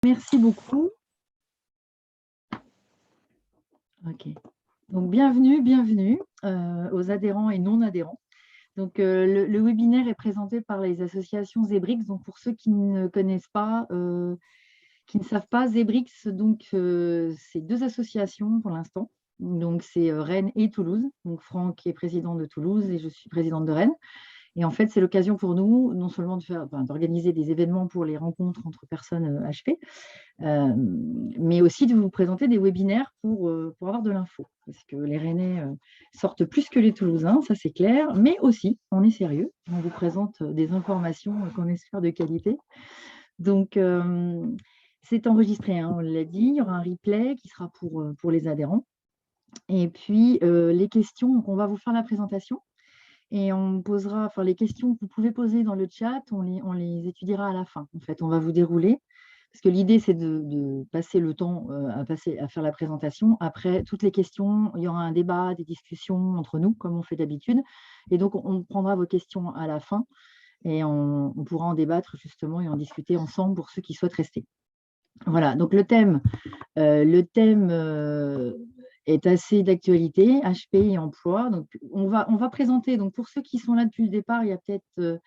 Merci beaucoup. Ok. Donc, bienvenue aux adhérents et non-adhérents. Donc, le webinaire est présenté par les associations Zebrix. Donc, pour ceux qui ne connaissent pas, qui ne savent pas, Zebrix, donc, c'est deux associations pour l'instant. Donc, c'est Rennes et Toulouse. Donc, Franck est président de Toulouse et je suis présidente de Rennes. Et en fait, c'est l'occasion pour nous, non seulement d'organiser des événements pour les rencontres entre personnes HP, mais aussi de vous présenter des webinaires pour avoir de l'info. Parce que les Rennais sortent plus que les Toulousains, ça c'est clair, mais aussi, on est sérieux, on vous présente des informations qu'on espère de qualité. Donc, c'est enregistré, hein, on l'a dit, il y aura un replay qui sera pour les adhérents. Et puis, les questions, donc on va vous faire la présentation. Et on posera, enfin, les questions que vous pouvez poser dans le chat, on les étudiera à la fin. En fait, on va vous dérouler, parce que l'idée, c'est de passer le temps à faire la présentation. Après, toutes les questions, il y aura un débat, des discussions entre nous, comme on fait d'habitude. Et donc, on prendra vos questions à la fin et on pourra en débattre justement et en discuter ensemble pour ceux qui souhaitent rester. Voilà, donc le thème est assez d'actualité, HP et emploi. Donc, on va présenter, donc pour ceux qui sont là depuis le départ, il y a peut-être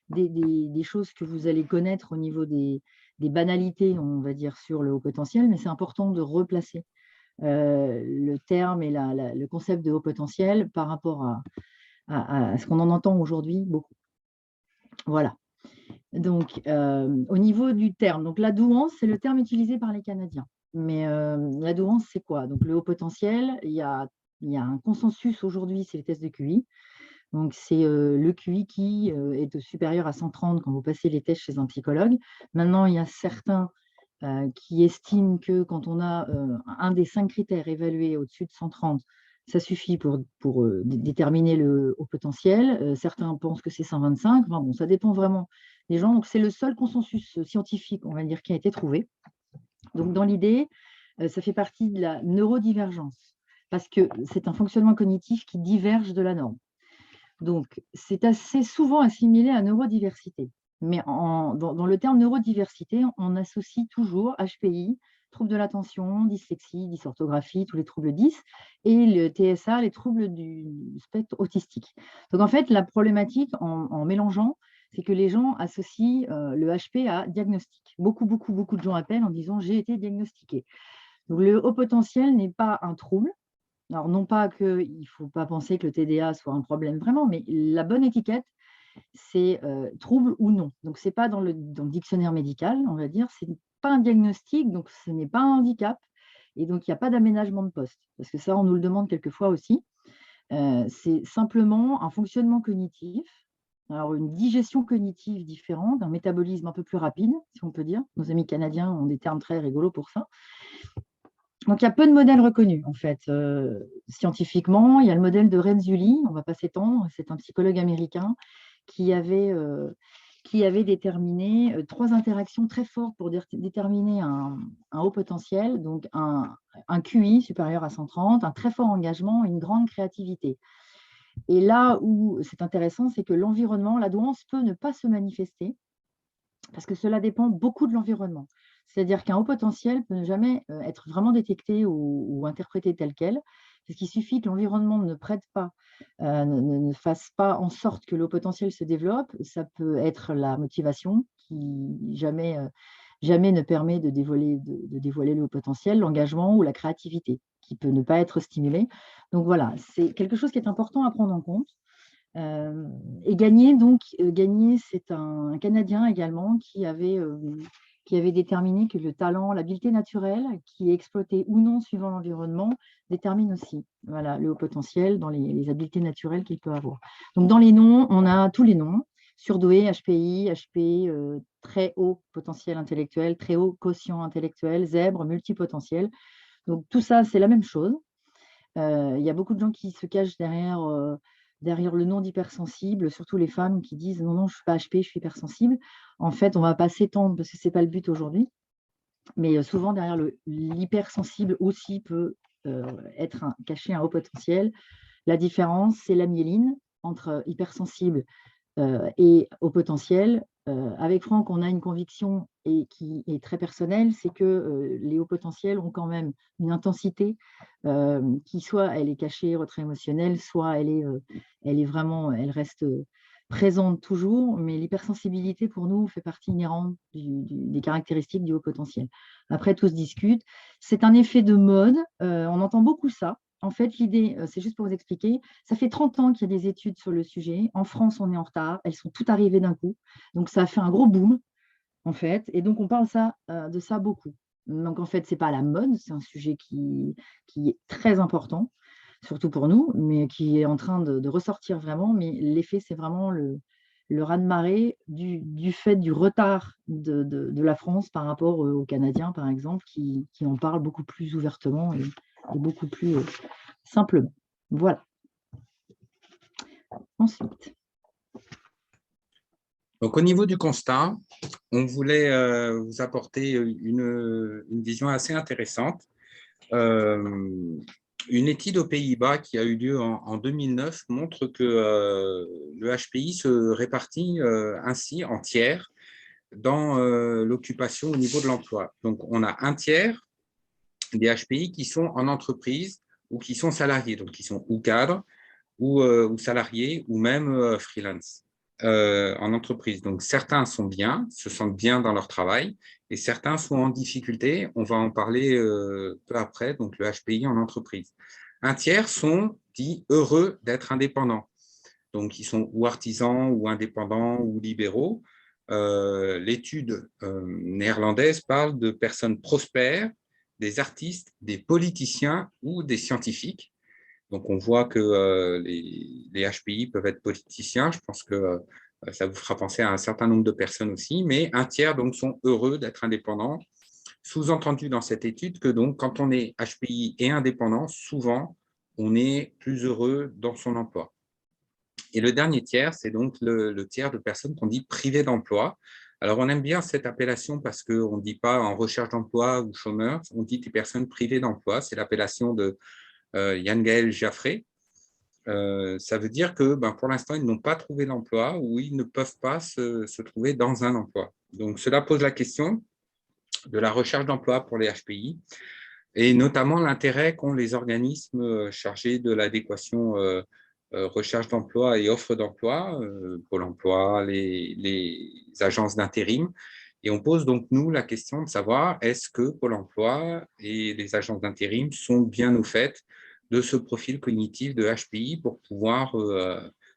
des choses que vous allez connaître au niveau des banalités, on va dire, sur le haut potentiel, mais c'est important de replacer le terme et le concept de haut potentiel par rapport à ce qu'on en entend aujourd'hui beaucoup. Voilà. Donc, au niveau du terme, donc la douance, c'est le terme utilisé par les Canadiens. Mais la douance, c'est quoi? Donc, le haut potentiel, il y a un consensus aujourd'hui, c'est les tests de QI. Donc, c'est le QI qui est supérieur à 130 quand vous passez les tests chez un psychologue. Maintenant, il y a certains qui estiment que quand on a un des 5 critères évalués au-dessus de 130, ça suffit pour déterminer le haut potentiel. Certains pensent que c'est 125. Enfin, bon, ça dépend vraiment des gens. Donc, c'est le seul consensus scientifique, on va dire, qui a été trouvé. Donc, dans l'idée, ça fait partie de la neurodivergence, parce que c'est un fonctionnement cognitif qui diverge de la norme. Donc, c'est assez souvent assimilé à neurodiversité. Mais dans le terme neurodiversité, on associe toujours HPI, troubles de l'attention, dyslexie, dysorthographie, tous les troubles 10, et le TSA, les troubles du spectre autistique. Donc, en fait, la problématique en mélangeant, c'est que les gens associent le HP à diagnostic. Beaucoup de gens appellent en disant « j'ai été diagnostiqué ». Donc, le haut potentiel n'est pas un trouble. Alors, non pas qu'il ne faut pas penser que le TDA soit un problème vraiment, mais la bonne étiquette, c'est trouble ou non. Donc, ce n'est pas dans le dictionnaire médical, on va dire, ce n'est pas un diagnostic, donc ce n'est pas un handicap, et donc il n'y a pas d'aménagement de poste, parce que ça, on nous le demande quelquefois aussi. C'est simplement un fonctionnement cognitif, alors une digestion cognitive différente, un métabolisme un peu plus rapide, si on peut dire. Nos amis canadiens ont des termes très rigolos pour ça. Donc, il y a peu de modèles reconnus, en fait, scientifiquement. Il y a le modèle de Renzulli, on ne va pas s'étendre, c'est un psychologue américain qui avait déterminé 3 interactions très fortes pour déterminer un haut potentiel, donc un QI supérieur à 130, un très fort engagement, une grande créativité. Et là où c'est intéressant, c'est que l'environnement, la douance peut ne pas se manifester, parce que cela dépend beaucoup de l'environnement. C'est-à-dire qu'un haut potentiel peut ne jamais être vraiment détecté ou interprété tel quel, parce qu'il suffit que l'environnement ne prête pas, ne fasse pas en sorte que le haut potentiel se développe. Ça peut être la motivation qui jamais ne permet de dévoiler le haut potentiel, l'engagement ou la créativité qui peut ne pas être stimulée. Donc voilà, c'est quelque chose qui est important à prendre en compte. Et Gagné, c'est un Canadien également qui avait déterminé que le talent, l'habileté naturelle, qui est exploitée ou non suivant l'environnement, détermine aussi le haut potentiel dans les habiletés naturelles qu'il peut avoir. Donc, dans les noms, on a tous les noms: surdoué, HPI, HP, très haut potentiel intellectuel, très haut quotient intellectuel, zèbre, multipotentiel. Donc, tout ça, c'est la même chose. Il y a beaucoup de gens qui se cachent derrière le nom d'hypersensible, surtout les femmes qui disent « non, non, je ne suis pas HP, je suis hypersensible ». En fait, on ne va pas s'étendre parce que ce n'est pas le but aujourd'hui. Mais souvent, derrière l'hypersensible aussi peut être caché un haut potentiel. La différence, c'est la myéline entre hypersensible Et au potentiel, avec Franck, on a une conviction et qui est très personnelle, c'est que les hauts potentiels ont quand même une intensité qui soit elle est cachée, retrait émotionnel, soit elle est vraiment, elle reste présente toujours, mais l'hypersensibilité pour nous fait partie inhérente des caractéristiques du haut potentiel. Après, tout se discute. C'est un effet de mode, on entend beaucoup ça. En fait, l'idée, c'est juste pour vous expliquer, ça fait 30 ans qu'il y a des études sur le sujet. En France, on est en retard. Elles sont toutes arrivées d'un coup. Donc, ça a fait un gros boom, en fait. Et donc, on parle de ça beaucoup. Donc, en fait, ce n'est pas à la mode. C'est un sujet qui est très important, surtout pour nous, mais qui est en train de ressortir vraiment. Mais l'effet, c'est vraiment le raz-de-marée du fait du retard de la France par rapport aux Canadiens, par exemple, qui en parlent beaucoup plus ouvertement et beaucoup plus simplement. Voilà. Ensuite. Donc, au niveau du constat, on voulait vous apporter une vision assez intéressante. Une étude aux Pays-Bas qui a eu lieu en 2009 montre que le HPI se répartit ainsi en tiers dans l'occupation au niveau de l'emploi. Donc, on a un tiers des HPI qui sont en entreprise ou qui sont salariés, donc qui sont ou cadres ou salariés ou même freelance en entreprise. Donc, certains sont bien, se sentent bien dans leur travail et certains sont en difficulté. On va en parler peu après, donc le HPI en entreprise. Un tiers sont dits heureux d'être indépendants. Donc, ils sont ou artisans ou indépendants ou libéraux. L'étude néerlandaise parle de personnes prospères, des artistes, des politiciens ou des scientifiques. Donc, on voit que les HPI peuvent être politiciens. Je pense que ça vous fera penser à un certain nombre de personnes aussi. Mais un tiers donc, sont heureux d'être indépendants. Sous-entendu dans cette étude que donc, quand on est HPI et indépendant, souvent, on est plus heureux dans son emploi. Et le dernier tiers, c'est donc le tiers de personnes qu'on dit privées d'emploi. Alors, on aime bien cette appellation parce qu'on ne dit pas en recherche d'emploi ou chômeur, on dit des personnes privées d'emploi. C'est l'appellation de Yann-Gaël Jaffré. Ça veut dire que pour l'instant, ils n'ont pas trouvé d'emploi ou ils ne peuvent pas se trouver dans un emploi. Donc, cela pose la question de la recherche d'emploi pour les HPI et notamment l'intérêt qu'ont les organismes chargés de l'adéquation recherche d'emploi et offre d'emploi, Pôle emploi, les agences d'intérim. Et on pose donc, nous, la question de savoir est-ce que Pôle emploi et les agences d'intérim sont bien au fait de ce profil cognitif de HPI pour pouvoir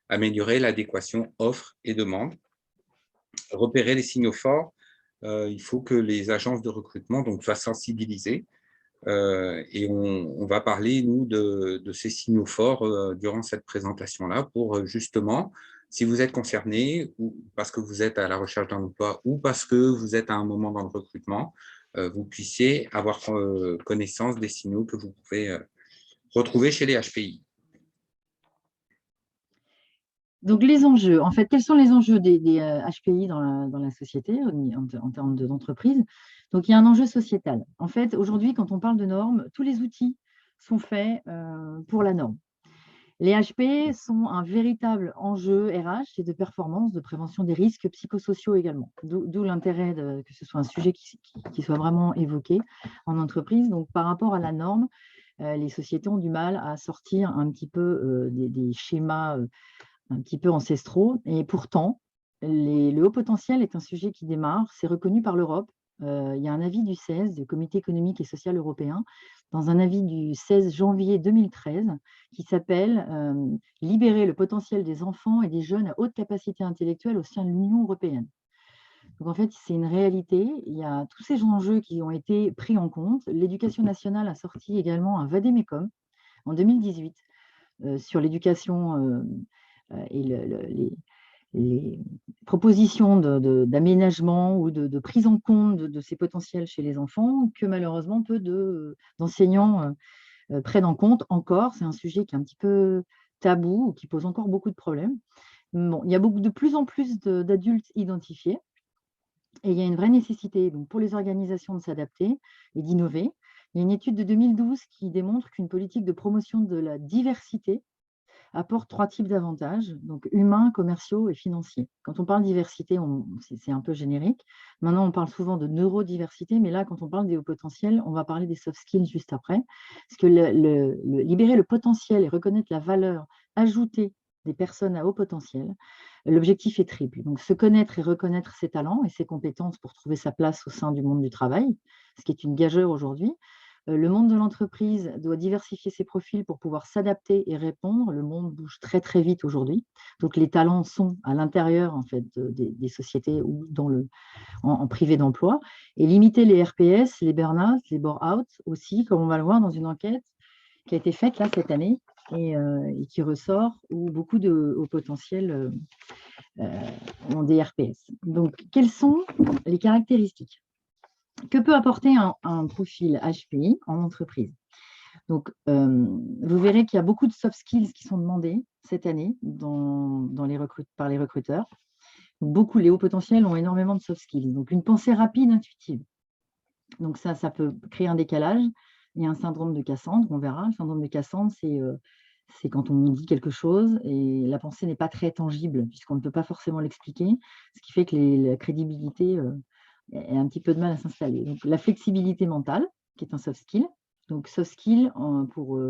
améliorer l'adéquation offre et demande. Repérer les signaux forts, il faut que les agences de recrutement donc, soient sensibilisées. Et on va parler, nous, de ces signaux forts durant cette présentation-là pour justement, si vous êtes concerné ou parce que vous êtes à la recherche d'un emploi ou parce que vous êtes à un moment dans le recrutement, vous puissiez avoir connaissance des signaux que vous pouvez retrouver chez les HPI. Donc, les enjeux, en fait, quels sont les enjeux des HPI dans la société en termes d'entreprise? Donc, il y a un enjeu sociétal. En fait, aujourd'hui, quand on parle de normes, tous les outils sont faits pour la norme. Les HP sont un véritable enjeu RH et de performance, de prévention des risques psychosociaux également. D'où l'intérêt que ce soit un sujet qui soit vraiment évoqué en entreprise. Donc, par rapport à la norme, les sociétés ont du mal à sortir un petit peu des schémas un petit peu ancestraux. Et pourtant, le haut potentiel est un sujet qui démarre. C'est reconnu par l'Europe. Il y a un avis du 16, du Comité économique et social européen, dans un avis du 16 janvier 2013, qui s'appelle « Libérer le potentiel des enfants et des jeunes à haute capacité intellectuelle au sein de l'Union européenne ». Donc, en fait, c'est une réalité. Il y a tous ces enjeux qui ont été pris en compte. L'Éducation nationale a sorti également un vade-mecum en 2018 sur l'éducation et les propositions d'aménagement ou de prise en compte de ces potentiels chez les enfants que malheureusement peu d'enseignants prennent en compte encore. C'est un sujet qui est un petit peu tabou ou qui pose encore beaucoup de problèmes. Bon, il y a de plus en plus d'adultes identifiés et il y a une vraie nécessité donc, pour les organisations de s'adapter et d'innover. Il y a une étude de 2012 qui démontre qu'une politique de promotion de la diversité apporte 3 types d'avantages, donc humains, commerciaux et financiers. Quand on parle diversité, c'est un peu générique. Maintenant, on parle souvent de neurodiversité, mais là, quand on parle des hauts potentiels, on va parler des soft skills juste après. Parce que libérer le potentiel et reconnaître la valeur ajoutée des personnes à haut potentiel, l'objectif est triple. Donc, se connaître et reconnaître ses talents et ses compétences pour trouver sa place au sein du monde du travail, ce qui est une gageure aujourd'hui. Le monde de l'entreprise doit diversifier ses profils pour pouvoir s'adapter et répondre. Le monde bouge très, très vite aujourd'hui. Donc, les talents sont à l'intérieur en fait, des sociétés ou en privé d'emploi. Et limiter les RPS, les burn-out, les bore-out aussi, comme on va le voir dans une enquête qui a été faite là, cette année et qui ressort où beaucoup de hauts potentiels ont des RPS. Donc, quelles sont les caractéristiques? Que peut apporter un profil HPI en entreprise? Donc, vous verrez qu'il y a beaucoup de soft skills qui sont demandés cette année par les recruteurs. Donc, les hauts potentiels ont énormément de soft skills. Donc, une pensée rapide, intuitive. Donc, ça peut créer un décalage. Il y a un syndrome de Cassandre, on verra. Le syndrome de Cassandre, c'est quand on dit quelque chose et la pensée n'est pas très tangible puisqu'on ne peut pas forcément l'expliquer, ce qui fait que la crédibilité a un petit peu de mal à s'installer. Donc, la flexibilité mentale, qui est un soft skill. Donc, soft skill, pour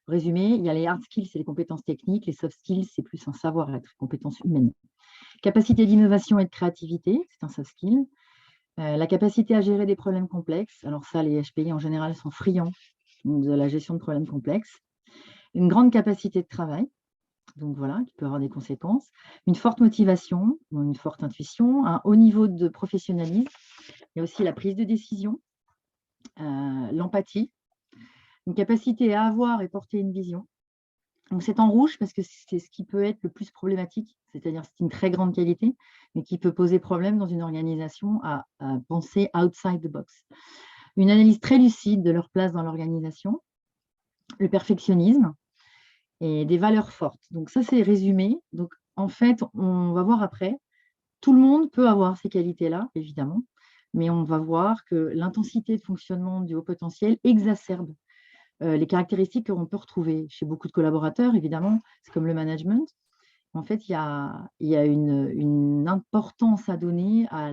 résumer, il y a les hard skills, c'est les compétences techniques. Les soft skills, c'est plus un savoir-être, compétences humaines. Capacité d'innovation et de créativité, c'est un soft skill. La capacité à gérer des problèmes complexes. Alors ça, les HPI en général sont friands de la gestion de problèmes complexes. Une grande capacité de travail, donc voilà, qui peut avoir des conséquences. Une forte motivation, une forte intuition, un haut niveau de professionnalisme. Il y a aussi la prise de décision, l'empathie, une capacité à avoir et porter une vision. Donc c'est en rouge parce que c'est ce qui peut être le plus problématique, c'est-à-dire c'est une très grande qualité, mais qui peut poser problème dans une organisation à penser outside the box. Une analyse très lucide de leur place dans l'organisation, le perfectionnisme et des valeurs fortes. Donc ça, c'est résumé. Donc en fait, on va voir après, tout le monde peut avoir ces qualités-là, évidemment, mais on va voir que l'intensité de fonctionnement du haut potentiel exacerbe les caractéristiques qu'on peut retrouver chez beaucoup de collaborateurs, évidemment, c'est comme le management. En fait, il y a une importance à donner à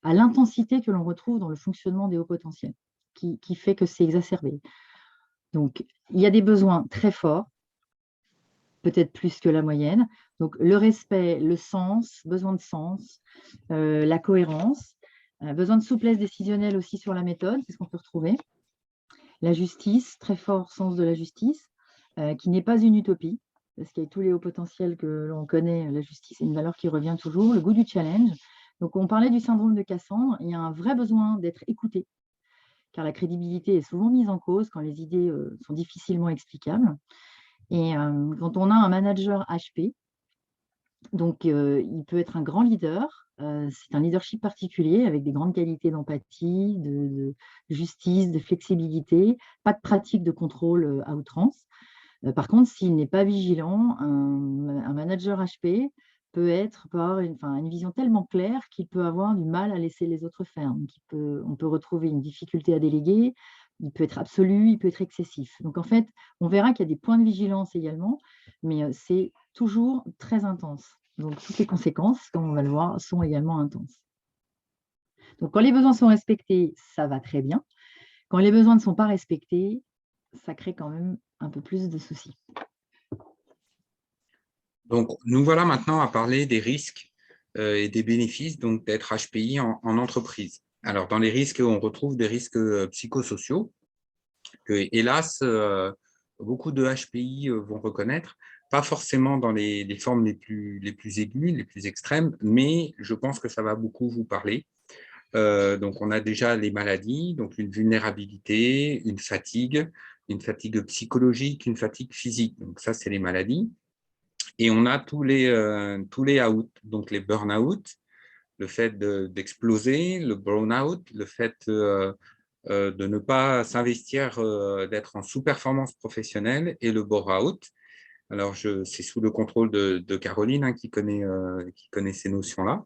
l'intensité que l'on retrouve dans le fonctionnement des hauts potentiels, qui fait que c'est exacerbé. Donc, il y a des besoins très forts, peut-être plus que la moyenne. Donc, le respect, le sens, besoin de sens, la cohérence, besoin de souplesse décisionnelle aussi sur la méthode, c'est ce qu'on peut retrouver. La justice, très fort sens de la justice, qui n'est pas une utopie, parce qu'avec tous les hauts potentiels que l'on connaît, la justice est une valeur qui revient toujours, le goût du challenge. Donc, on parlait du syndrome de Cassandre, il y a un vrai besoin d'être écouté, car la crédibilité est souvent mise en cause quand les idées sont difficilement explicables. Et quand on a un manager HP, donc il peut être un grand leader, c'est un leadership particulier avec des grandes qualités d'empathie, de justice, de flexibilité, pas de pratique de contrôle à outrance. Par contre, s'il n'est pas vigilant, un manager HP peut avoir une vision tellement claire qu'il peut avoir du mal à laisser les autres faire. Donc, on peut retrouver une difficulté à déléguer, il peut être absolu, il peut être excessif. Donc en fait, on verra qu'il y a des points de vigilance également, mais c'est toujours très intense. Donc toutes les conséquences, comme on va le voir, sont également intenses. Donc quand les besoins sont respectés, ça va très bien. Quand les besoins ne sont pas respectés, ça crée quand même un peu plus de soucis. Donc, nous voilà maintenant à parler des risques et des bénéfices d'être HPI en entreprise. Alors, dans les risques, on retrouve des risques psychosociaux que, hélas, beaucoup de HPI vont reconnaître, pas forcément dans les formes les plus aiguës, les plus extrêmes, mais je pense que ça va beaucoup vous parler. Donc, on a déjà les maladies, donc une vulnérabilité, une fatigue psychologique, une fatigue physique. Donc, ça, c'est les maladies. Et on a tous les out, donc les burn-out, le fait d'exploser, le burn-out, le fait de ne pas s'investir, d'être en sous-performance professionnelle, et le bore-out. Alors, c'est sous le contrôle de Caroline qui connaît ces notions-là.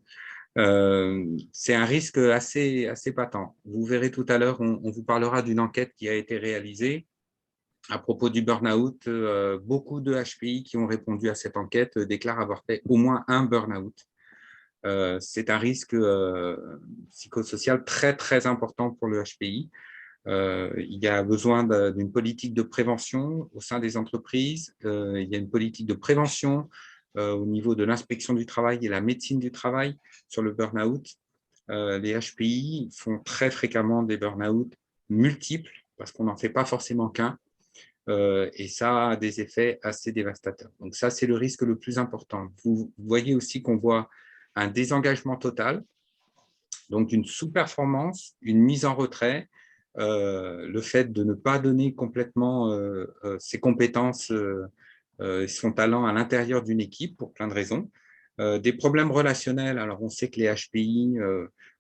C'est un risque assez patent. Vous verrez tout à l'heure, on vous parlera d'une enquête qui a été réalisée À propos du burn-out, beaucoup de HPI qui ont répondu à cette enquête déclarent avoir fait au moins un burn-out. C'est un risque psychosocial très, très important pour le HPI. Il y a besoin d'une politique de prévention au sein des entreprises. Il y a une politique de prévention au niveau de l'inspection du travail et la médecine du travail sur le burn-out. Les HPI font très fréquemment des burn-out multiples parce qu'on n'en fait pas forcément qu'un. Et ça a des effets assez dévastateurs. Donc ça, c'est le risque le plus important. Vous voyez aussi qu'on voit un désengagement total, donc une sous-performance, une mise en retrait, le fait de ne pas donner complètement ses compétences, son talent à l'intérieur d'une équipe pour plein de raisons. Des problèmes relationnels, alors on sait que les HPI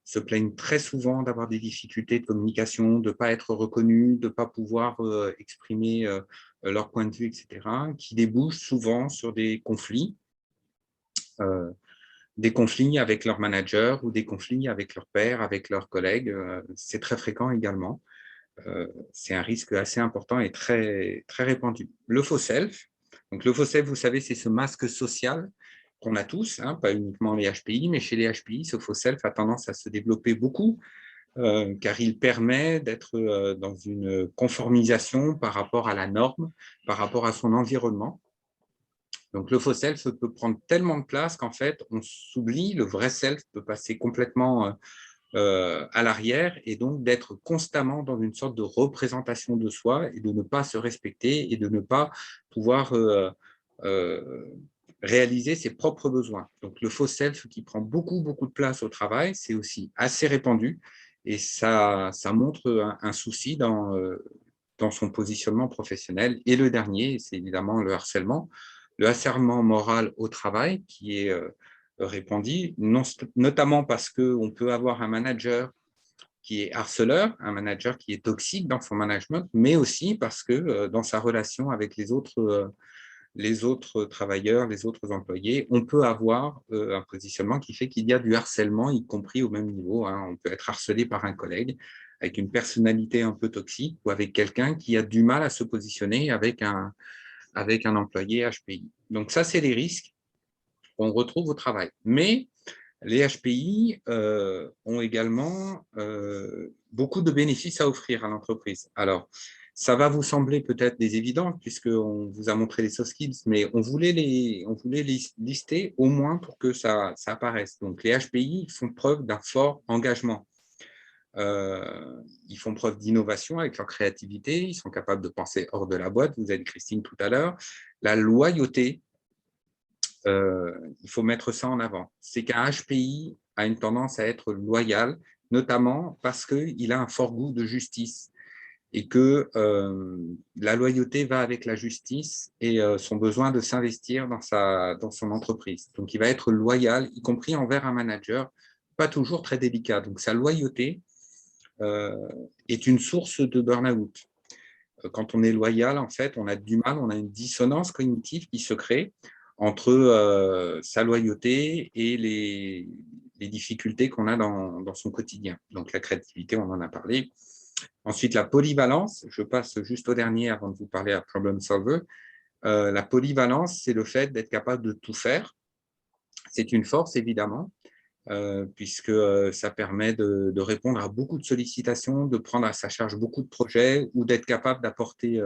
se plaignent très souvent d'avoir des difficultés de communication, de ne pas être reconnus, de ne pas pouvoir exprimer leur point de vue, etc., qui débouchent souvent sur des conflits avec leur manager ou des conflits avec leur père, avec leurs collègues. C'est très fréquent également. C'est un risque assez important et très, très répandu. Le faux self. Donc, le faux self, vous savez, c'est ce masque social qu'on a tous, hein, pas uniquement les HPI, mais chez les HPI, ce faux self a tendance à se développer beaucoup car il permet d'être dans une conformisation par rapport à la norme, par rapport à son environnement. Donc, le faux self peut prendre tellement de place qu'en fait, on s'oublie, le vrai self peut passer complètement à l'arrière et donc d'être constamment dans une sorte de représentation de soi et de ne pas se respecter et de ne pas pouvoir euh, réaliser ses propres besoins. Donc, le faux self qui prend beaucoup, beaucoup de place au travail, c'est aussi assez répandu et ça montre un souci dans son positionnement professionnel. Et le dernier, c'est évidemment le harcèlement. Le harcèlement moral au travail qui est répandu, notamment parce qu'on peut avoir un manager qui est harceleur, un manager qui est toxique dans son management, mais aussi parce que dans sa relation avec les autres travailleurs, les autres employés, on peut avoir un positionnement qui fait qu'il y a du harcèlement, y compris au même niveau. Hein. On peut être harcelé par un collègue avec une personnalité un peu toxique ou avec quelqu'un qui a du mal à se positionner avec un employé HPI. Donc ça, c'est les risques qu'on retrouve au travail. Mais les HPI ont également beaucoup de bénéfices à offrir à l'entreprise. Alors, ça va vous sembler peut-être des évidents, puisqu'on vous a montré les soft skills, mais on voulait les lister au moins pour que ça apparaisse. Donc, les HPI font preuve d'un fort engagement. Ils font preuve d'innovation avec leur créativité, ils sont capables de penser hors de la boîte, vous avez dit Christine tout à l'heure. La loyauté, il faut mettre ça en avant. C'est qu'un HPI a une tendance à être loyal, notamment parce qu'il a un fort goût de justice et que la loyauté va avec la justice et son besoin de s'investir dans son entreprise. Donc, il va être loyal, y compris envers un manager, pas toujours très délicat. Donc, sa loyauté est une source de burn-out. Quand on est loyal, en fait, on a du mal, on a une dissonance cognitive qui se crée entre sa loyauté et les difficultés qu'on a dans son quotidien. Donc, la créativité, on en a parlé. Ensuite, la polyvalence, je passe juste au dernier avant de vous parler à problem solver. La polyvalence, c'est le fait d'être capable de tout faire. C'est une force, évidemment, puisque ça permet de répondre à beaucoup de sollicitations, de prendre à sa charge beaucoup de projets ou d'être capable d'apporter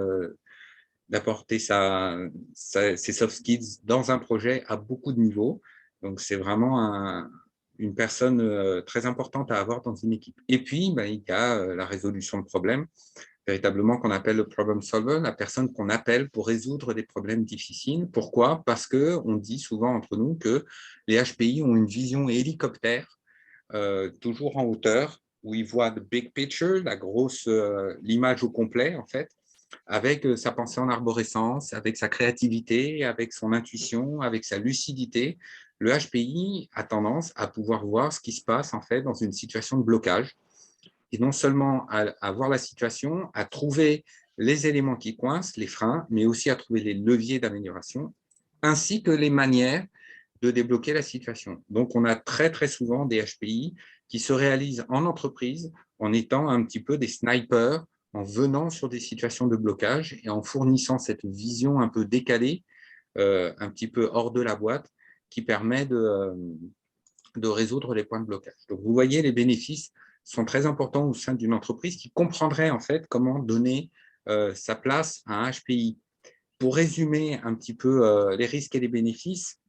ses soft skills dans un projet à beaucoup de niveaux. Donc, c'est vraiment une personne très importante à avoir dans une équipe. Et puis, il y a la résolution de problèmes, véritablement qu'on appelle le problem solver, la personne qu'on appelle pour résoudre des problèmes difficiles. Pourquoi? Parce qu'on dit souvent entre nous que les HPI ont une vision hélicoptère, toujours en hauteur, où ils voient the big picture, l'image au complet, en fait, avec sa pensée en arborescence, avec sa créativité, avec son intuition, avec sa lucidité. Le HPI a tendance à pouvoir voir ce qui se passe en fait dans une situation de blocage et non seulement à voir la situation, à trouver les éléments qui coincent, les freins, mais aussi à trouver les leviers d'amélioration, ainsi que les manières de débloquer la situation. Donc, on a très, très souvent des HPI qui se réalisent en entreprise en étant un petit peu des snipers, en venant sur des situations de blocage et en fournissant cette vision un peu décalée, un petit peu hors de la boîte, qui permet de résoudre les points de blocage. Donc, vous voyez, les bénéfices sont très importants au sein d'une entreprise qui comprendrait en fait comment donner sa place à un HPI. Pour résumer un petit peu les risques et les bénéfices,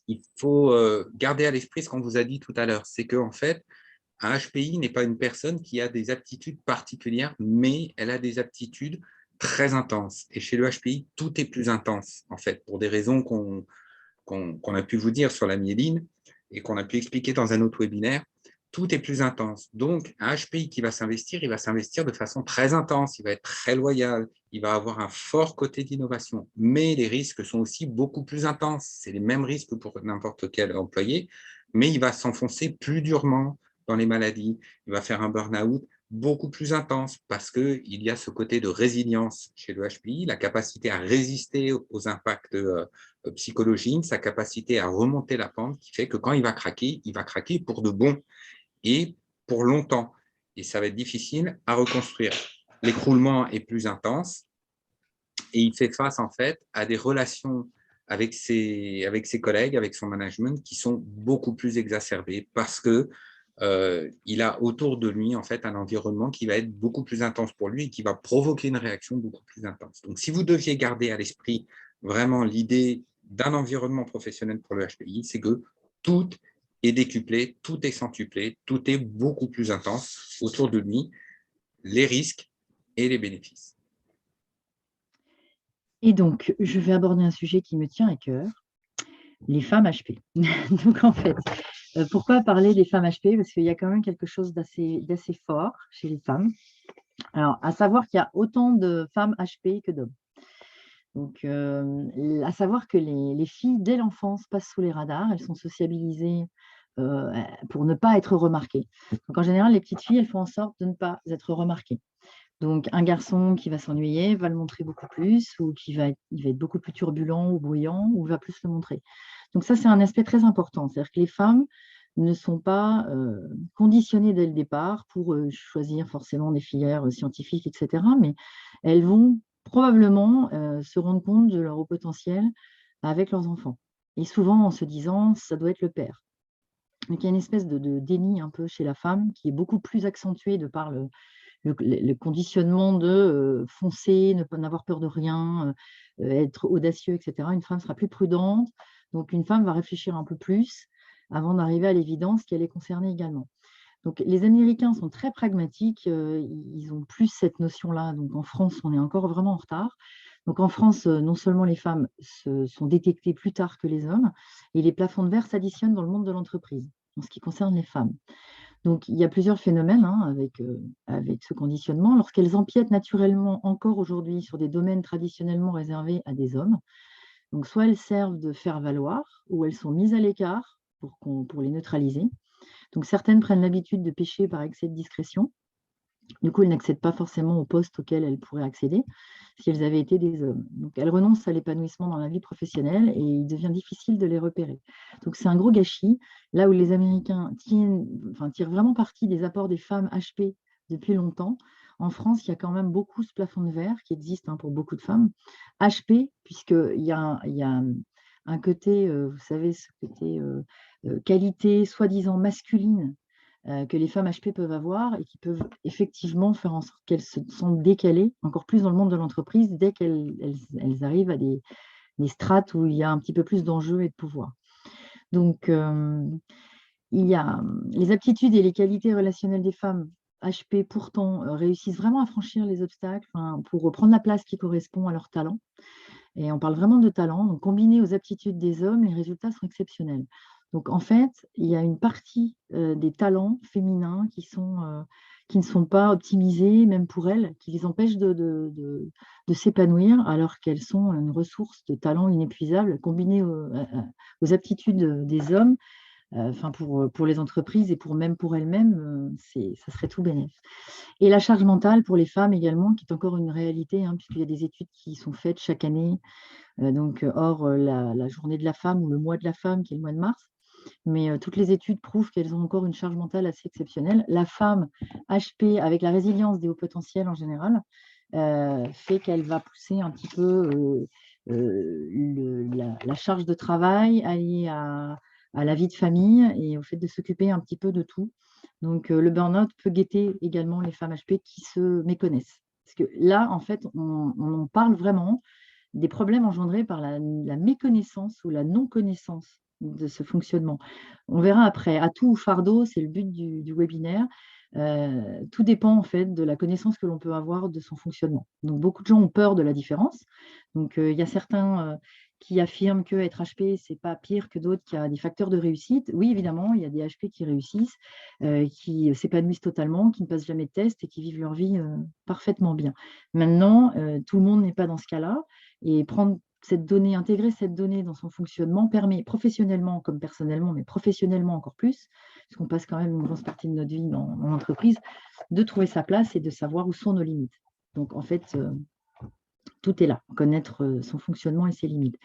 il faut garder à l'esprit ce qu'on vous a dit tout à l'heure, c'est qu'en fait, un HPI n'est pas une personne qui a des aptitudes particulières, mais elle a des aptitudes très intenses. Et chez le HPI, tout est plus intense, en fait, pour des raisons qu'on a pu vous dire sur la myéline et qu'on a pu expliquer dans un autre webinaire. Tout est plus intense. Donc, un HPI qui va s'investir, il va s'investir de façon très intense, il va être très loyal, il va avoir un fort côté d'innovation. Mais les risques sont aussi beaucoup plus intenses. C'est les mêmes risques pour n'importe quel employé, mais il va s'enfoncer plus durement dans les maladies, il va faire un burn-out beaucoup plus intense parce qu'il y a ce côté de résilience chez le HPI, la capacité à résister aux impacts psychologiques, sa capacité à remonter la pente qui fait que quand il va craquer pour de bon et pour longtemps. Et ça va être difficile à reconstruire. L'écroulement est plus intense et il fait face en fait à des relations avec ses collègues, avec son management qui sont beaucoup plus exacerbées parce que il a autour de lui en fait un environnement qui va être beaucoup plus intense pour lui et qui va provoquer une réaction beaucoup plus intense. Donc, si vous deviez garder à l'esprit vraiment l'idée d'un environnement professionnel pour le HPI, c'est que tout est décuplé, tout est centuplé, tout est beaucoup plus intense autour de lui, les risques et les bénéfices. Et donc, je vais aborder un sujet qui me tient à cœur, les femmes HP. Donc, en fait, pourquoi parler des femmes HP? Parce qu'il y a quand même quelque chose d'assez fort chez les femmes. Alors, à savoir qu'il y a autant de femmes HP que d'hommes. Donc, à savoir que les filles, dès l'enfance, passent sous les radars. Elles sont sociabilisées pour ne pas être remarquées. Donc, en général, les petites filles, elles font en sorte de ne pas être remarquées. Donc, un garçon qui va s'ennuyer va le montrer beaucoup plus, ou il va être beaucoup plus turbulent ou bruyant, ou va plus le montrer. Donc, ça, c'est un aspect très important. C'est-à-dire que les femmes ne sont pas conditionnées dès le départ pour choisir forcément des filières scientifiques, etc. Mais elles vont probablement se rendre compte de leur haut potentiel avec leurs enfants. Et souvent en se disant, ça doit être le père. Donc, il y a une espèce de déni un peu chez la femme qui est beaucoup plus accentué de par le conditionnement de foncer, ne pas n'avoir peur de rien, être audacieux, etc. Une femme sera plus prudente, donc une femme va réfléchir un peu plus avant d'arriver à l'évidence qu'elle est concernée également. Donc les Américains sont très pragmatiques, ils ont plus cette notion-là. Donc en France, on est encore vraiment en retard. Donc en France, non seulement les femmes sont détectées plus tard que les hommes, et les plafonds de verre s'additionnent dans le monde de l'entreprise, en ce qui concerne les femmes. Donc, il y a plusieurs phénomènes avec ce conditionnement. Lorsqu'elles empiètent naturellement encore aujourd'hui sur des domaines traditionnellement réservés à des hommes, donc soit elles servent de faire valoir, ou elles sont mises à l'écart pour les neutraliser. Donc, certaines prennent l'habitude de pécher par excès de discrétion. Du coup, elles n'accèdent pas forcément au poste auquel elles pourraient accéder si elles avaient été des hommes. Donc, elles renoncent à l'épanouissement dans la vie professionnelle et il devient difficile de les repérer. Donc, c'est un gros gâchis. Là où les Américains tirent vraiment parti des apports des femmes HP depuis longtemps, en France, il y a quand même beaucoup ce plafond de verre qui existe pour beaucoup de femmes. HP, puisqu'il y a un côté, vous savez, ce côté qualité soi-disant masculine que les femmes HP peuvent avoir et qui peuvent effectivement faire en sorte qu'elles se sentent décalées, encore plus dans le monde de l'entreprise, dès qu'elles arrivent à des strates où il y a un petit peu plus d'enjeux et de pouvoir. Donc, il y a les aptitudes et les qualités relationnelles des femmes HP, pourtant, réussissent vraiment à franchir les obstacles pour prendre la place qui correspond à leur talent. Et on parle vraiment de talent. Donc, combiné aux aptitudes des hommes, les résultats sont exceptionnels. Donc, en fait, il y a une partie des talents féminins qui ne sont pas optimisés, même pour elles, qui les empêchent de s'épanouir, alors qu'elles sont une ressource de talent inépuisable, combinée aux aptitudes des hommes. Pour les entreprises et même pour elles-mêmes, ça serait tout bénef. Et la charge mentale pour les femmes également, qui est encore une réalité, puisqu'il y a des études qui sont faites chaque année. La journée de la femme ou le mois de la femme, qui est le mois de mars, mais toutes les études prouvent qu'elles ont encore une charge mentale assez exceptionnelle. La femme HP, avec la résilience des hauts potentiels en général, fait qu'elle va pousser un petit peu la charge de travail alliée à la vie de famille et au fait de s'occuper un petit peu de tout. Donc, le burn-out peut guetter également les femmes HP qui se méconnaissent. Parce que là, en fait, on en parle vraiment des problèmes engendrés par la méconnaissance ou la non-connaissance de ce fonctionnement. On verra après. Atout ou fardeau, c'est le but du webinaire. Tout dépend en fait de la connaissance que l'on peut avoir de son fonctionnement. Donc, beaucoup de gens ont peur de la différence. Donc, il y a certains qui affirment que être HP, c'est pas pire que d'autres qui a des facteurs de réussite. Oui, évidemment, il y a des HP qui réussissent, qui s'épanouissent totalement, qui ne passent jamais de test et qui vivent leur vie parfaitement bien. Maintenant, tout le monde n'est pas dans ce cas-là. Et prendre cette donnée, intégrer cette donnée dans son fonctionnement permet professionnellement comme personnellement, mais professionnellement encore plus, parce qu'on passe quand même une grosse partie de notre vie en entreprise, de trouver sa place et de savoir où sont nos limites. Donc, en fait, tout est là, connaître son fonctionnement et ses limites.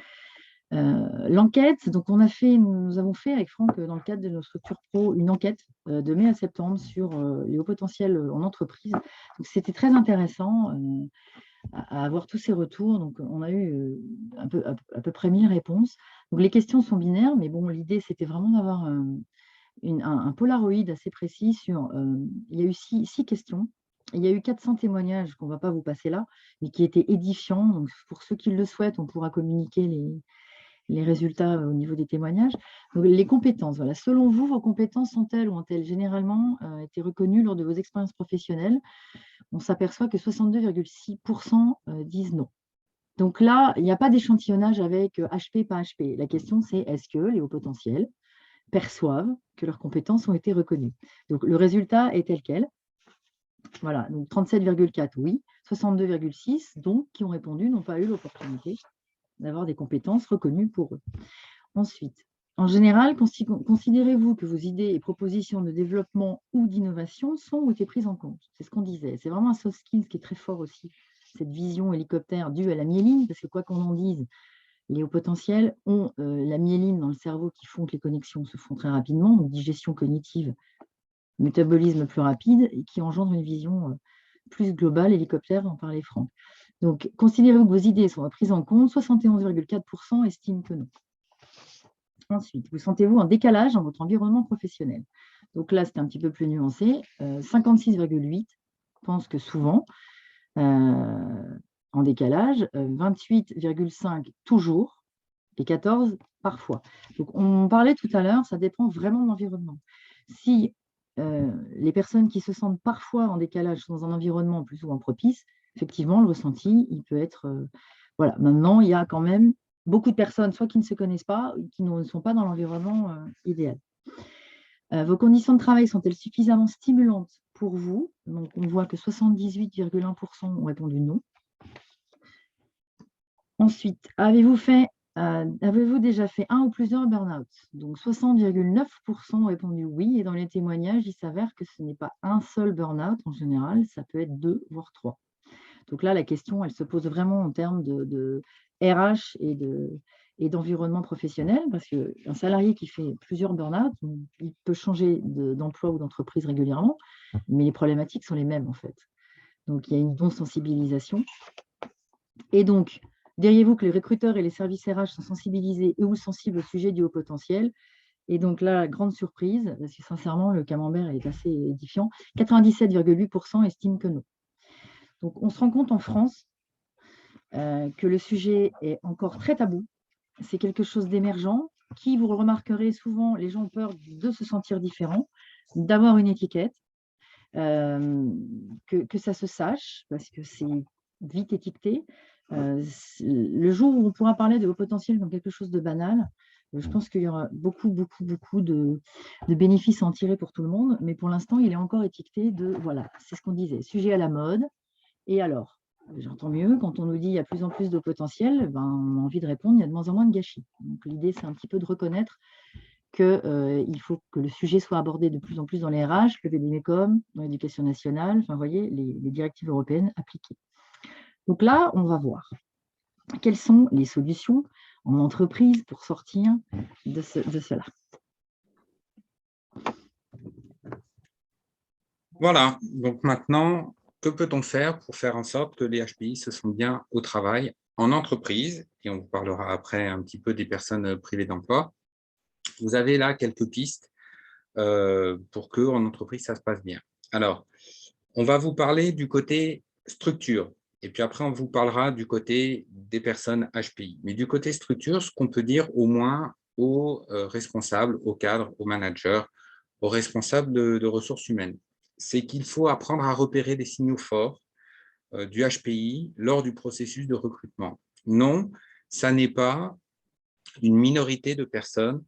L'enquête, donc nous avons fait avec Franck, dans le cadre de nos structures pro, une enquête de mai à septembre sur les hauts potentiels en entreprise. Donc, c'était très intéressant à avoir tous ces retours. Donc, on a eu à peu près 1000 réponses. Donc, les questions sont binaires, mais bon, l'idée, c'était vraiment d'avoir un Polaroid assez précis sur… il y a eu 6 questions. Il y a eu 400 témoignages qu'on ne va pas vous passer là, mais qui étaient édifiants. Donc, pour ceux qui le souhaitent, on pourra communiquer les résultats au niveau des témoignages. Donc, les compétences, voilà. Selon vous, vos compétences sont-elles ou ont-elles généralement été reconnues lors de vos expériences professionnelles? On s'aperçoit que 62,6% disent non. Donc là, il n'y a pas d'échantillonnage avec HP, pas HP. La question, c'est est-ce que les hauts potentiels perçoivent que leurs compétences ont été reconnues? Donc, le résultat est tel quel. Voilà, donc 37,4 oui, 62,6 donc qui ont répondu n'ont pas eu l'opportunité d'avoir des compétences reconnues pour eux. Ensuite, en général, considérez-vous que vos idées et propositions de développement ou d'innovation sont ou été prises en compte? C'est ce qu'on disait. C'est vraiment un soft skills qui est très fort aussi, cette vision hélicoptère due à la myéline, parce que quoi qu'on en dise, les hauts potentiels ont la myéline dans le cerveau qui font que les connexions se font très rapidement, donc digestion cognitive, métabolisme plus rapide, et qui engendre une vision plus globale, hélicoptère, en parlait Franck. Donc, considérez-vous que vos idées sont prises en compte? 71,4% estiment que non. Ensuite, vous sentez-vous en décalage dans votre environnement professionnel? Donc là, c'est un petit peu plus nuancé. 56,8 pensent que souvent, en décalage, 28,5 toujours et 14 parfois. Donc, on parlait tout à l'heure, ça dépend vraiment de l'environnement. Si les personnes qui se sentent parfois en décalage sont dans un environnement plus ou moins propice, effectivement, le ressenti, il peut être… voilà. Maintenant, il y a quand même beaucoup de personnes, soit qui ne se connaissent pas, ou qui ne sont pas dans l'environnement idéal. Vos conditions de travail sont-elles suffisamment stimulantes pour vous? Donc, on voit que 78,1% ont répondu non. Ensuite, avez-vous déjà fait un ou plusieurs burn-out? Donc, 60,9% ont répondu oui. Et dans les témoignages, il s'avère que ce n'est pas un seul burn-out en général, ça peut être 2, voire 3. Donc là, la question, elle se pose vraiment en termes de RH et d'environnement professionnel, parce qu'un salarié qui fait plusieurs burn-out, il peut changer d'emploi ou d'entreprise régulièrement, mais les problématiques sont les mêmes en fait. Donc, il y a une non-sensibilisation. Et donc, diriez-vous que les recruteurs et les services RH sont sensibilisés ou sensibles au sujet du haut potentiel? Et donc là, grande surprise, parce que sincèrement, le camembert est assez édifiant, 97,8% estiment que non. Donc, on se rend compte en France que le sujet est encore très tabou. C'est quelque chose d'émergent qui, vous le remarquerez souvent, les gens ont peur de se sentir différents, d'avoir une étiquette, que ça se sache, parce que c'est vite étiqueté. Le jour où on pourra parler de haut potentiel comme quelque chose de banal, je pense qu'il y aura beaucoup de bénéfices à en tirer pour tout le monde, mais pour l'instant, il est encore étiqueté de, voilà, c'est ce qu'on disait, sujet à la mode. Et alors, j'entends mieux, quand on nous dit il y a plus en plus de potentiel, ben, on a envie de répondre, il y a de moins en moins de gâchis. Donc l'idée, c'est un petit peu de reconnaître qu'il faut que le sujet soit abordé de plus en plus dans les RH, le VDMECOM, dans l'éducation nationale, enfin, vous voyez, les directives européennes appliquées. Donc là, on va voir quelles sont les solutions en entreprise pour sortir de cela. Voilà, donc maintenant, que peut-on faire pour faire en sorte que les HPI se sentent bien au travail en entreprise? Et on vous parlera après un petit peu des personnes privées d'emploi. Vous avez là quelques pistes pour qu'en entreprise, ça se passe bien. Alors, on va vous parler du côté structure. Et puis après, on vous parlera du côté des personnes HPI. Mais du côté structure, ce qu'on peut dire au moins aux responsables, aux cadres, aux managers, aux responsables de ressources humaines, c'est qu'il faut apprendre à repérer des signaux forts du HPI lors du processus de recrutement. Non, ça n'est pas une minorité de personnes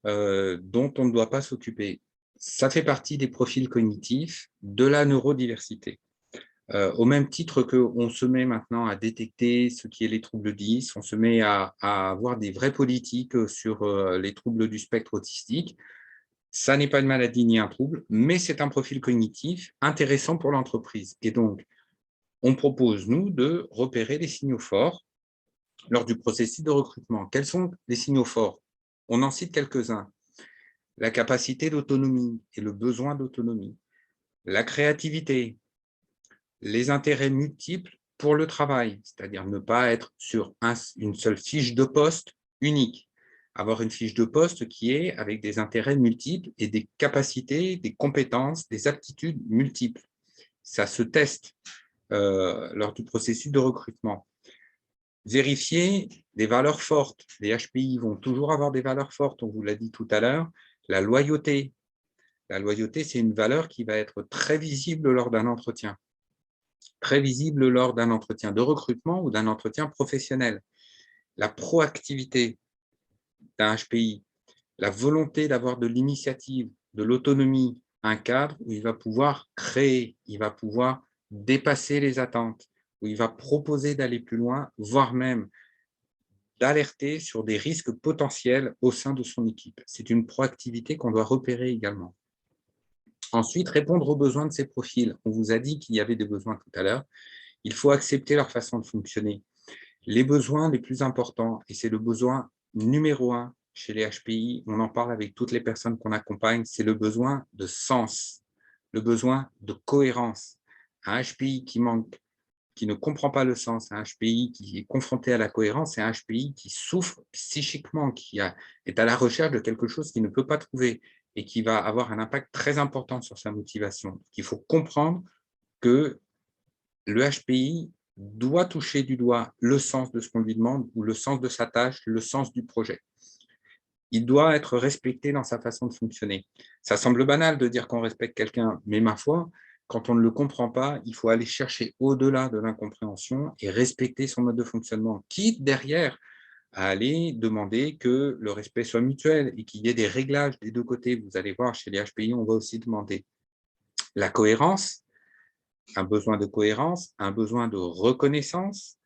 dont on ne doit pas s'occuper. Ça fait partie des profils cognitifs de la neurodiversité. Au même titre qu'on se met maintenant à détecter ce qui est les troubles 10, on se met à avoir des vraies politiques sur les troubles du spectre autistique. Ça n'est pas une maladie ni un trouble, mais c'est un profil cognitif intéressant pour l'entreprise. Et donc, on propose, nous, de repérer les signaux forts lors du processus de recrutement. Quels sont les signaux forts? On en cite quelques-uns. La capacité d'autonomie et le besoin d'autonomie, la créativité, les intérêts multiples pour le travail, c'est-à-dire ne pas être sur une seule fiche de poste unique, avoir une fiche de poste qui est avec des intérêts multiples et des capacités, des compétences, des aptitudes multiples. Ça se teste lors du processus de recrutement. Vérifier des valeurs fortes. Les HPI vont toujours avoir des valeurs fortes, on vous l'a dit tout à l'heure. La loyauté. La loyauté, c'est une valeur qui va être très visible lors d'un entretien. Très visible lors d'un entretien de recrutement ou d'un entretien professionnel. La proactivité d'un HPI, la volonté d'avoir de l'initiative, de l'autonomie, un cadre où il va pouvoir créer, il va pouvoir dépasser les attentes, où il va proposer d'aller plus loin, voire même d'alerter sur des risques potentiels au sein de son équipe. C'est une proactivité qu'on doit repérer également. Ensuite, répondre aux besoins de ces profils. On vous a dit qu'il y avait des besoins tout à l'heure. Il faut accepter leur façon de fonctionner. Les besoins les plus importants, et c'est le besoin numéro un chez les HPI, on en parle avec toutes les personnes qu'on accompagne, c'est le besoin de sens, le besoin de cohérence. Un HPI qui manque, qui ne comprend pas le sens, un HPI qui est confronté à la cohérence, c'est un HPI qui souffre psychiquement, est à la recherche de quelque chose qu'il ne peut pas trouver et qui va avoir un impact très important sur sa motivation. Il faut comprendre que le HPI doit toucher du doigt le sens de ce qu'on lui demande ou le sens de sa tâche, le sens du projet. Il doit être respecté dans sa façon de fonctionner. Ça semble banal de dire qu'on respecte quelqu'un, mais ma foi, quand on ne le comprend pas, il faut aller chercher au-delà de l'incompréhension et respecter son mode de fonctionnement, quitte derrière à aller demander que le respect soit mutuel et qu'il y ait des réglages des deux côtés. Vous allez voir, chez les HPI, on va aussi demander la cohérence, un besoin de cohérence, un besoin de reconnaissance.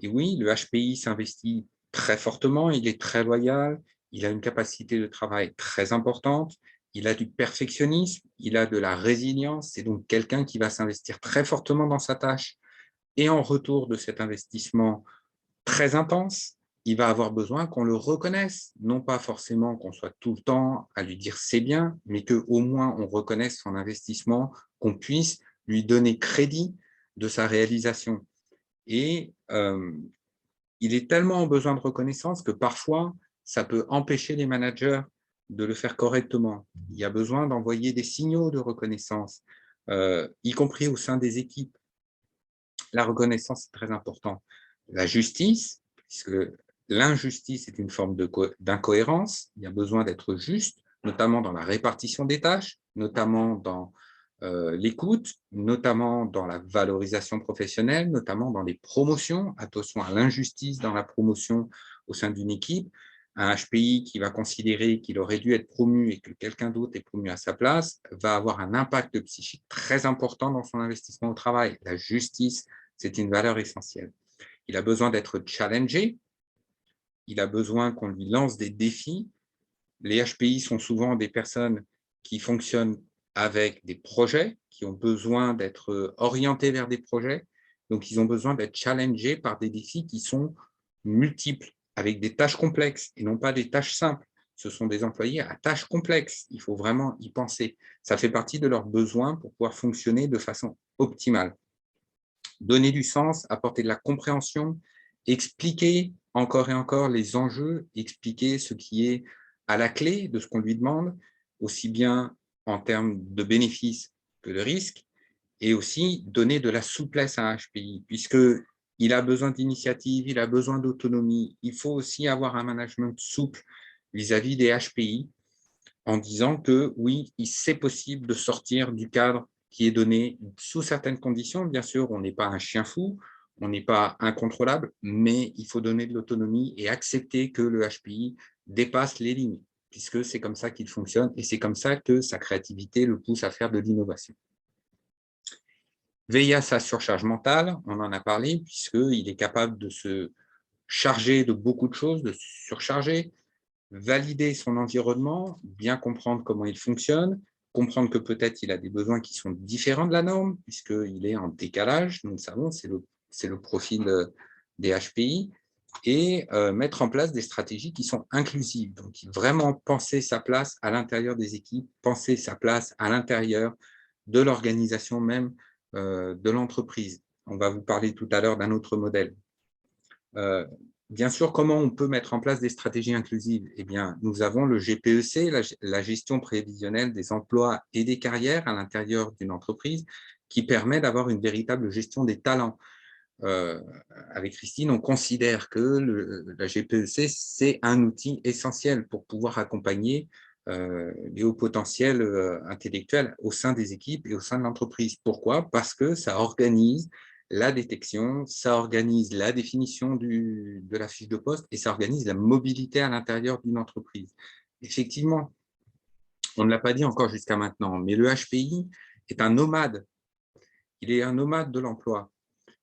Et oui, le HPI s'investit très fortement, il est très loyal, il a une capacité de travail très importante, il a du perfectionnisme, il a de la résilience, c'est donc quelqu'un qui va s'investir très fortement dans sa tâche. Et en retour de cet investissement très intense, il va avoir besoin qu'on le reconnaisse, non pas forcément qu'on soit tout le temps à lui dire c'est bien, mais qu'au moins on reconnaisse son investissement, qu'on puisse lui donner crédit de sa réalisation. Et il est tellement en besoin de reconnaissance que parfois, ça peut empêcher les managers de le faire correctement. Il y a besoin d'envoyer des signaux de reconnaissance, y compris au sein des équipes. La reconnaissance est très important. La justice, puisque l'injustice est une forme d'incohérence, il y a besoin d'être juste, notamment dans la répartition des tâches, notamment dans l'écoute, notamment dans la valorisation professionnelle, notamment dans les promotions. Attention à l'injustice dans la promotion au sein d'une équipe. Un HPI qui va considérer qu'il aurait dû être promu et que quelqu'un d'autre est promu à sa place va avoir un impact psychique très important dans son investissement au travail. La justice, c'est une valeur essentielle. Il a besoin d'être challengé, il a besoin qu'on lui lance des défis. Les HPI sont souvent des personnes qui fonctionnent avec des projets, qui ont besoin d'être orientés vers des projets. Donc, ils ont besoin d'être challengés par des défis qui sont multiples, avec des tâches complexes et non pas des tâches simples. ce sont des employés à tâches complexes. Il faut vraiment y penser. Ça fait partie de leurs besoins pour pouvoir fonctionner de façon optimale. Donner du sens, apporter de la compréhension, expliquer encore et encore les enjeux, expliquer ce qui est à la clé de ce qu'on lui demande, aussi bien en termes de bénéfices que de risques, et aussi donner de la souplesse à un HPI, puisqu'il a besoin d'initiative, il a besoin d'autonomie. Il faut aussi avoir un management souple vis-à-vis des HPI, en disant que oui, c'est possible de sortir du cadre qui est donné sous certaines conditions. Bien sûr, on n'est pas un chien fou, on n'est pas incontrôlable, mais il faut donner de l'autonomie et accepter que le HPI dépasse les lignes, puisque c'est comme ça qu'il fonctionne et c'est comme ça que sa créativité le pousse à faire de l'innovation. Veiller à sa surcharge mentale, on en a parlé, puisqu'il est capable de se charger de beaucoup de choses, de se surcharger, valider son environnement, bien comprendre comment il fonctionne, comprendre que peut-être il a des besoins qui sont différents de la norme, puisqu'il est en décalage, nous le savons, c'est le profil des HPI, et mettre en place des stratégies qui sont inclusives. Donc, vraiment penser sa place à l'intérieur des équipes, penser sa place à l'intérieur de l'organisation même de l'entreprise. On va vous parler tout à l'heure d'un autre modèle. Bien sûr, comment on peut mettre en place des stratégies inclusives? Eh bien, nous avons le GPEC, la gestion prévisionnelle des emplois et des carrières à l'intérieur d'une entreprise, qui permet d'avoir une véritable gestion des talents. Avec Christine, on considère que la GPEC, c'est un outil essentiel pour pouvoir accompagner les hauts potentiels intellectuels au sein des équipes et au sein de l'entreprise. Pourquoi? Parce que ça organise la détection, ça organise la définition de la fiche de poste et ça organise la mobilité à l'intérieur d'une entreprise. Effectivement, on ne l'a pas dit encore jusqu'à maintenant, mais le HPI est un nomade. Il est un nomade de l'emploi.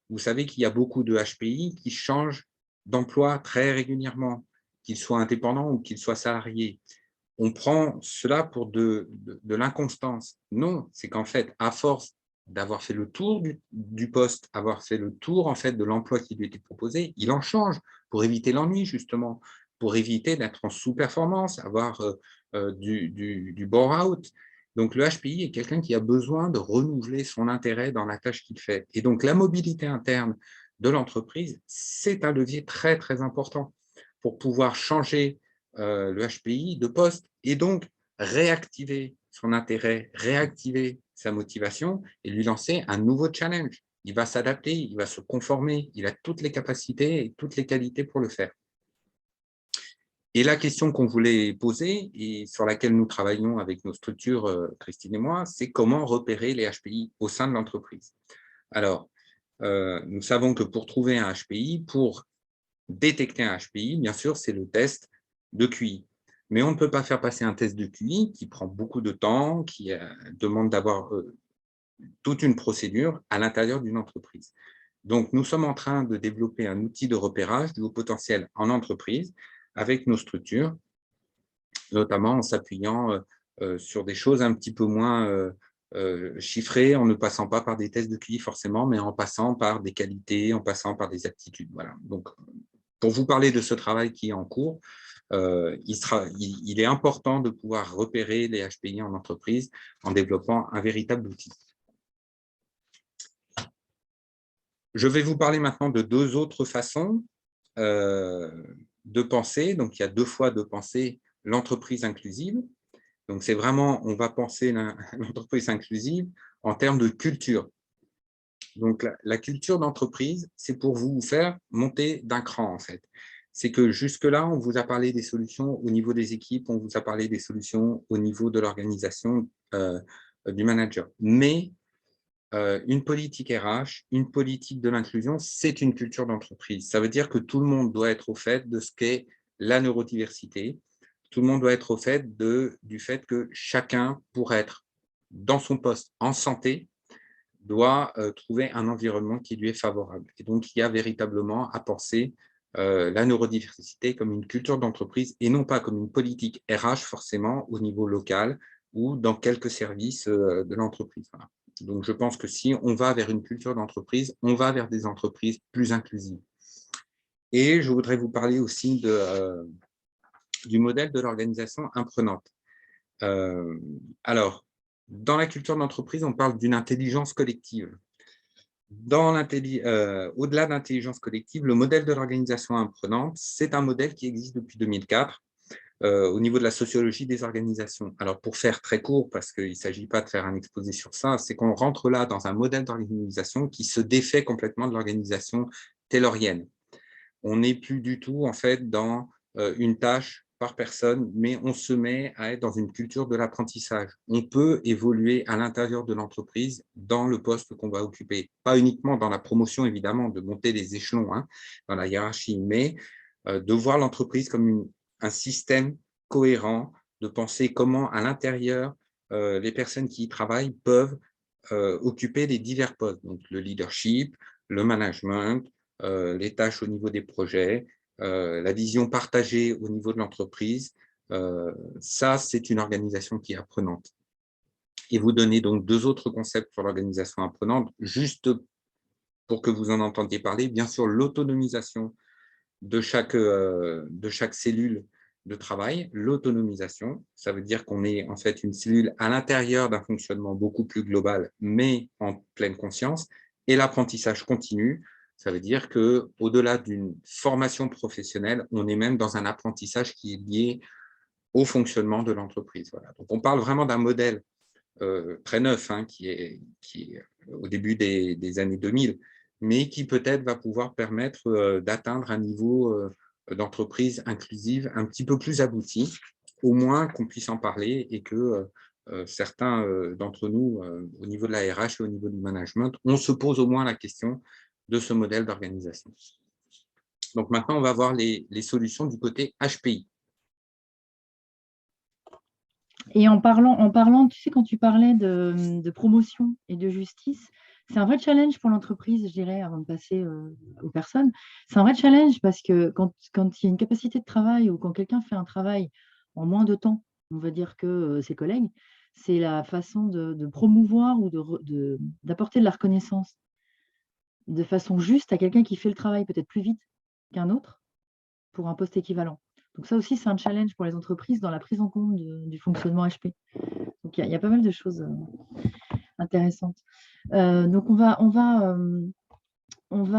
Vous savez qu'il y a beaucoup de HPI qui changent d'emploi très régulièrement, qu'ils soient indépendants ou qu'ils soient salariés. On prend cela pour de l'inconstance. Non, c'est qu'en fait, à force d'avoir fait le tour du poste, avoir fait le tour en fait de l'emploi qui lui était proposé, il en change pour éviter l'ennui justement, pour éviter d'être en sous-performance, avoir du bore-out. Donc le HPI est quelqu'un qui a besoin de renouveler son intérêt dans la tâche qu'il fait. Et donc la mobilité interne de l'entreprise, c'est un levier très très important pour pouvoir changer le HPI de poste et donc réactiver son intérêt, réactiver sa motivation et lui lancer un nouveau challenge. Il va s'adapter, il va se conformer, il a toutes les capacités et toutes les qualités pour le faire. Et la question qu'on voulait poser et sur laquelle nous travaillons avec nos structures, Christine et moi, c'est comment repérer les HPI au sein de l'entreprise. Alors, nous savons que pour trouver un HPI, pour détecter un HPI, bien sûr, c'est le test de QI. Mais on ne peut pas faire passer un test de QI qui prend beaucoup de temps, qui demande d'avoir toute une procédure à l'intérieur d'une entreprise. Donc, nous sommes en train de développer un outil de repérage du haut potentiel en entreprise avec nos structures, notamment en s'appuyant sur des choses un petit peu moins chiffrées, en ne passant pas par des tests de QI forcément, mais en passant par des qualités, en passant par des aptitudes. Voilà. Donc, pour vous parler de ce travail qui est en cours, il est important de pouvoir repérer les HPI en entreprise en développant un véritable outil. Je vais vous parler maintenant de deux autres façons de penser. Donc, il y a deux fois de penser l'entreprise inclusive. Donc, c'est vraiment, on va penser l'entreprise inclusive en termes de culture. Donc, la culture d'entreprise, c'est pour vous faire monter d'un cran, en fait. C'est que jusque-là, on vous a parlé des solutions au niveau des équipes, on vous a parlé des solutions au niveau de l'organisation du manager. Mais une politique RH, une politique de l'inclusion, c'est une culture d'entreprise. Ça veut dire que tout le monde doit être au fait de ce qu'est la neurodiversité. Tout le monde doit être au fait du fait que chacun, pour être dans son poste en santé, doit trouver un environnement qui lui est favorable. Et donc, il y a véritablement à penser la neurodiversité comme une culture d'entreprise et non pas comme une politique RH forcément au niveau local ou dans quelques services de l'entreprise. Voilà. Donc, je pense que si on va vers une culture d'entreprise, on va vers des entreprises plus inclusives. Et je voudrais vous parler aussi du modèle de l'organisation imprenante. Alors, dans la culture d'entreprise, on parle d'une intelligence collective. Au-delà d'intelligence collective, le modèle de l'organisation imprenante, c'est un modèle qui existe depuis 2004 au niveau de la sociologie des organisations. Alors, pour faire très court, parce qu'il ne s'agit pas de faire un exposé sur ça, c'est qu'on rentre là dans un modèle d'organisation qui se défait complètement de l'organisation taylorienne. On n'est plus du tout, en fait, dans une tâche par personne, mais on se met à être dans une culture de l'apprentissage. On peut évoluer à l'intérieur de l'entreprise dans le poste qu'on va occuper. Pas uniquement dans la promotion, évidemment, de monter les échelons dans la hiérarchie, mais de voir l'entreprise comme un système cohérent, de penser comment, à l'intérieur, les personnes qui y travaillent peuvent occuper les divers postes. Donc, le leadership, le management, les tâches au niveau des projets, la vision partagée au niveau de l'entreprise. Ça, c'est une organisation qui est apprenante. Et vous donnez donc 2 autres concepts sur l'organisation apprenante, juste pour que vous en entendiez parler. Bien sûr, l'autonomisation de chaque cellule de travail. L'autonomisation, ça veut dire qu'on est en fait une cellule à l'intérieur d'un fonctionnement beaucoup plus global, mais en pleine conscience. Et l'apprentissage continu, ça veut dire qu'au-delà d'une formation professionnelle, on est même dans un apprentissage qui est lié au fonctionnement de l'entreprise. Voilà. Donc, on parle vraiment d'un modèle très neuf, qui est au début des années 2000, mais qui peut-être va pouvoir permettre d'atteindre un niveau d'entreprise inclusive un petit peu plus abouti, au moins qu'on puisse en parler et que certains d'entre nous, au niveau de la RH et au niveau du management, on se pose au moins la question de ce modèle d'organisation. Donc maintenant, on va voir les solutions du côté HPI. Et en parlant, tu sais, quand tu parlais de promotion et de justice, c'est un vrai challenge pour l'entreprise, je dirais, avant de passer aux personnes. C'est un vrai challenge parce que quand il y a une capacité de travail ou quand quelqu'un fait un travail en moins de temps, on va dire que ses collègues, c'est la façon de promouvoir ou d'apporter de la reconnaissance de façon juste à quelqu'un qui fait le travail peut-être plus vite qu'un autre pour un poste équivalent. Donc ça aussi, c'est un challenge pour les entreprises dans la prise en compte du fonctionnement HP. Donc il y a pas mal de choses intéressantes. Donc on va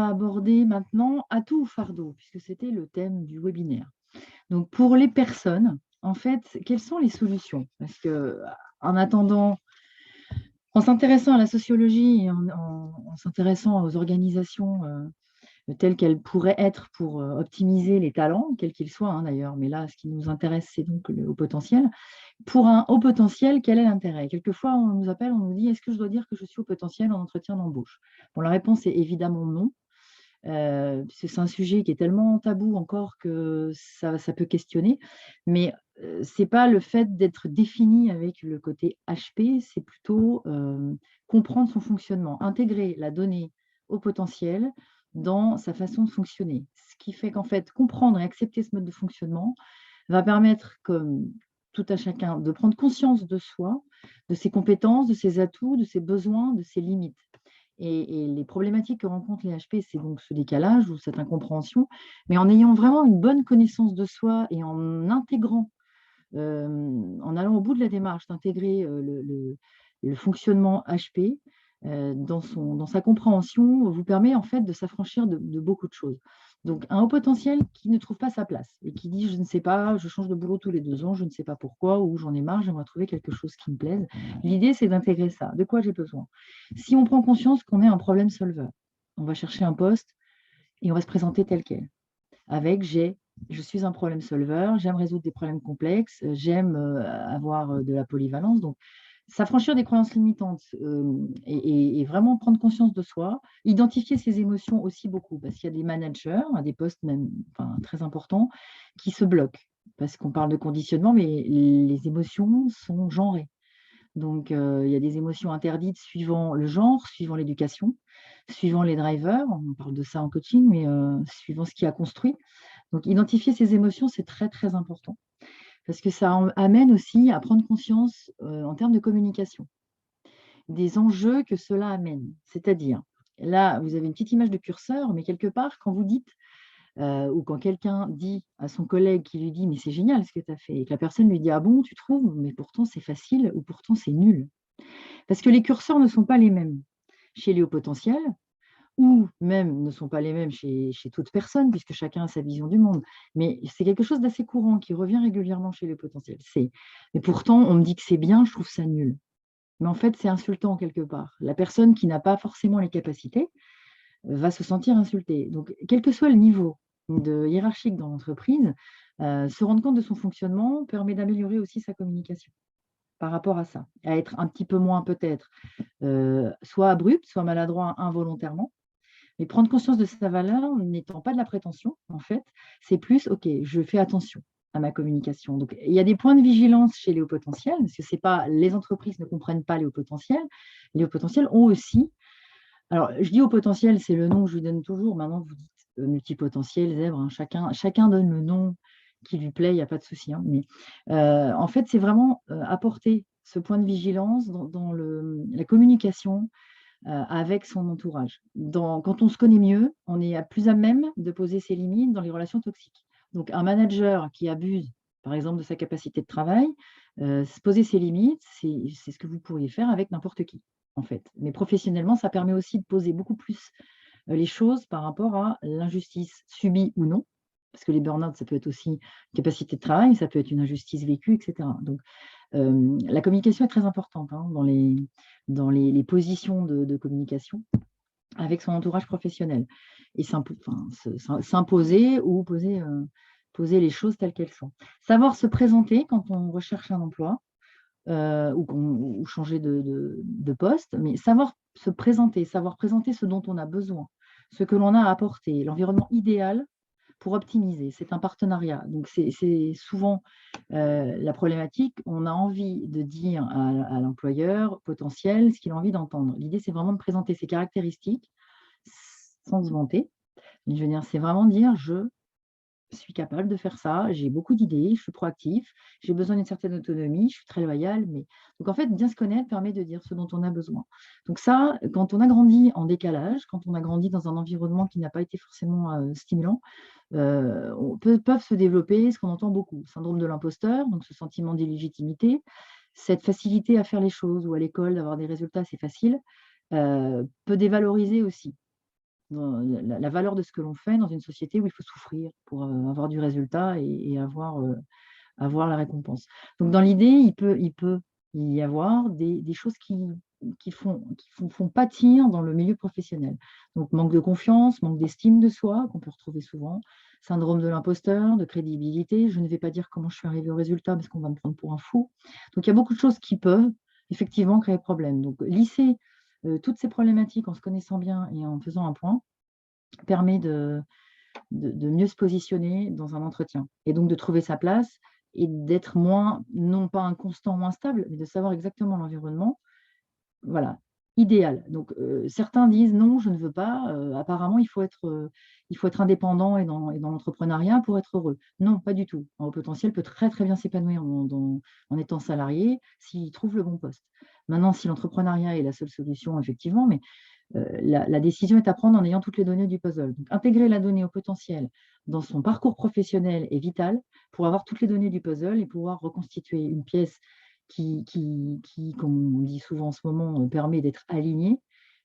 aborder maintenant atout ou fardeau, puisque c'était le thème du webinaire. Donc pour les personnes, en fait, quelles sont les solutions? Parce que en attendant, en s'intéressant à la sociologie et en s'intéressant aux organisations telles qu'elles pourraient être pour optimiser les talents, quels qu'ils soient d'ailleurs, mais là, ce qui nous intéresse, c'est donc le haut potentiel. Pour un haut potentiel, quel est l'intérêt? Quelquefois, on nous appelle, on nous dit, est-ce que je dois dire que je suis haut potentiel en entretien d'embauche? Bon, la réponse est évidemment non. Puisque c'est un sujet qui est tellement tabou encore que ça peut questionner. Mais ce n'est pas le fait d'être défini avec le côté HP, c'est plutôt comprendre son fonctionnement, intégrer la donnée au potentiel dans sa façon de fonctionner. Ce qui fait qu'en fait, comprendre et accepter ce mode de fonctionnement va permettre, comme tout à chacun, de prendre conscience de soi, de ses compétences, de ses atouts, de ses besoins, de ses limites. Et les problématiques que rencontrent les HP, c'est donc ce décalage ou cette incompréhension, mais en ayant vraiment une bonne connaissance de soi et en intégrant, en allant au bout de la démarche d'intégrer le fonctionnement HP dans sa compréhension, vous permet en fait de s'affranchir de beaucoup de choses. Donc, un haut potentiel qui ne trouve pas sa place et qui dit « je ne sais pas, je change de boulot tous les 2 ans, je ne sais pas pourquoi, ou j'en ai marre, j'aimerais trouver quelque chose qui me plaise ». L'idée, c'est d'intégrer ça. De quoi j'ai besoin? Si on prend conscience qu'on est un problème solver, on va chercher un poste et on va se présenter tel quel. Avec je suis un problème solver, j'aime résoudre des problèmes complexes, j'aime avoir de la polyvalence. Donc, s'affranchir des croyances limitantes et vraiment prendre conscience de soi, identifier ses émotions aussi beaucoup, parce qu'il y a des managers, à des postes même très importants, qui se bloquent, parce qu'on parle de conditionnement, mais les émotions sont genrées. Donc, il y a des émotions interdites suivant le genre, suivant l'éducation, suivant les drivers, on parle de ça en coaching, mais suivant ce qui a construit. Donc, identifier ces émotions, c'est très, très important parce que ça amène aussi à prendre conscience en termes de communication des enjeux que cela amène. C'est-à-dire, là, vous avez une petite image de curseur, mais quelque part, quand vous dites ou quand quelqu'un dit à son collègue qui lui dit « mais c'est génial ce que tu as fait » et que la personne lui dit « ah bon, tu trouves? Mais pourtant c'est facile ou pourtant c'est nul ». Parce que les curseurs ne sont pas les mêmes chez les hauts potentiels ou même ne sont pas les mêmes chez toute personne, puisque chacun a sa vision du monde. Mais c'est quelque chose d'assez courant qui revient régulièrement chez les potentiels. Mais pourtant, on me dit que c'est bien, je trouve ça nul. Mais en fait, c'est insultant quelque part. La personne qui n'a pas forcément les capacités va se sentir insultée. Donc, quel que soit le niveau hiérarchique dans l'entreprise, se rendre compte de son fonctionnement permet d'améliorer aussi sa communication par rapport à ça, à être un petit peu moins peut-être soit abrupt, soit maladroit involontairement, mais prendre conscience de sa valeur n'étant pas de la prétention, en fait, c'est plus, OK, je fais attention à ma communication. Donc, il y a des points de vigilance chez les hauts potentiels, parce que c'est pas, les entreprises ne comprennent pas les hauts potentiels. Les hauts potentiels ont aussi, alors je dis hauts potentiels, c'est le nom que je lui donne toujours. Maintenant, vous dites multipotentiel, zèbre, hein, chacun donne le nom qui lui plaît, il n'y a pas de souci. Hein, mais en fait, c'est vraiment apporter ce point de vigilance dans la communication avec son entourage. Quand on se connaît mieux, on est plus à même de poser ses limites dans les relations toxiques. Donc, un manager qui abuse, par exemple, de sa capacité de travail, se poser ses limites, c'est ce que vous pourriez faire avec n'importe qui, en fait. Mais professionnellement, ça permet aussi de poser beaucoup plus les choses par rapport à l'injustice subie ou non, parce que les burn-out, ça peut être aussi une capacité de travail, ça peut être une injustice vécue, etc. Donc, la communication est très importante hein, dans les positions de communication avec son entourage professionnel. Et s'imposer ou poser les choses telles qu'elles sont. Savoir se présenter quand on recherche un emploi ou changer de poste, mais savoir se présenter, savoir présenter ce dont on a besoin, ce que l'on a à apporter, l'environnement idéal pour optimiser. C'est un partenariat. Donc, c'est souvent la problématique. On a envie de dire à l'employeur potentiel ce qu'il a envie d'entendre. L'idée, c'est vraiment de présenter ses caractéristiques sans se vanter. Mais je veux dire, c'est vraiment dire je suis capable de faire ça, j'ai beaucoup d'idées, je suis proactif, j'ai besoin d'une certaine autonomie, je suis très loyal. Donc, en fait, bien se connaître permet de dire ce dont on a besoin. Donc ça, quand on a grandi en décalage, quand on a grandi dans un environnement qui n'a pas été forcément stimulant, peuvent se développer ce qu'on entend beaucoup, syndrome de l'imposteur, donc ce sentiment d'illégitimité, cette facilité à faire les choses ou à l'école d'avoir des résultats assez faciles, peut dévaloriser aussi la valeur de ce que l'on fait dans une société où il faut souffrir pour avoir du résultat et avoir la récompense. Donc, dans l'idée, il peut y avoir des choses qui font pâtir dans le milieu professionnel. Donc, manque de confiance, manque d'estime de soi, qu'on peut retrouver souvent, syndrome de l'imposteur, de crédibilité. Je ne vais pas dire comment je suis arrivé au résultat parce qu'on va me prendre pour un fou. Donc, il y a beaucoup de choses qui peuvent effectivement créer problème. Donc, lisser toutes ces problématiques en se connaissant bien et en faisant un point permet de mieux se positionner dans un entretien et donc de trouver sa place et d'être moins, non pas un constant ou instable, mais de savoir exactement l'environnement, voilà, idéal. Donc, certains disent non, je ne veux pas. Apparemment, il faut être indépendant et dans l'entrepreneuriat pour être heureux. Non, pas du tout. Un haut potentiel peut très très bien s'épanouir en étant salarié s'il trouve le bon poste. Maintenant, si l'entrepreneuriat est la seule solution, effectivement, mais la décision est à prendre en ayant toutes les données du puzzle. Donc, intégrer la donnée au potentiel dans son parcours professionnel est vital pour avoir toutes les données du puzzle et pouvoir reconstituer une pièce qui, comme on dit souvent en ce moment, permet d'être alignée,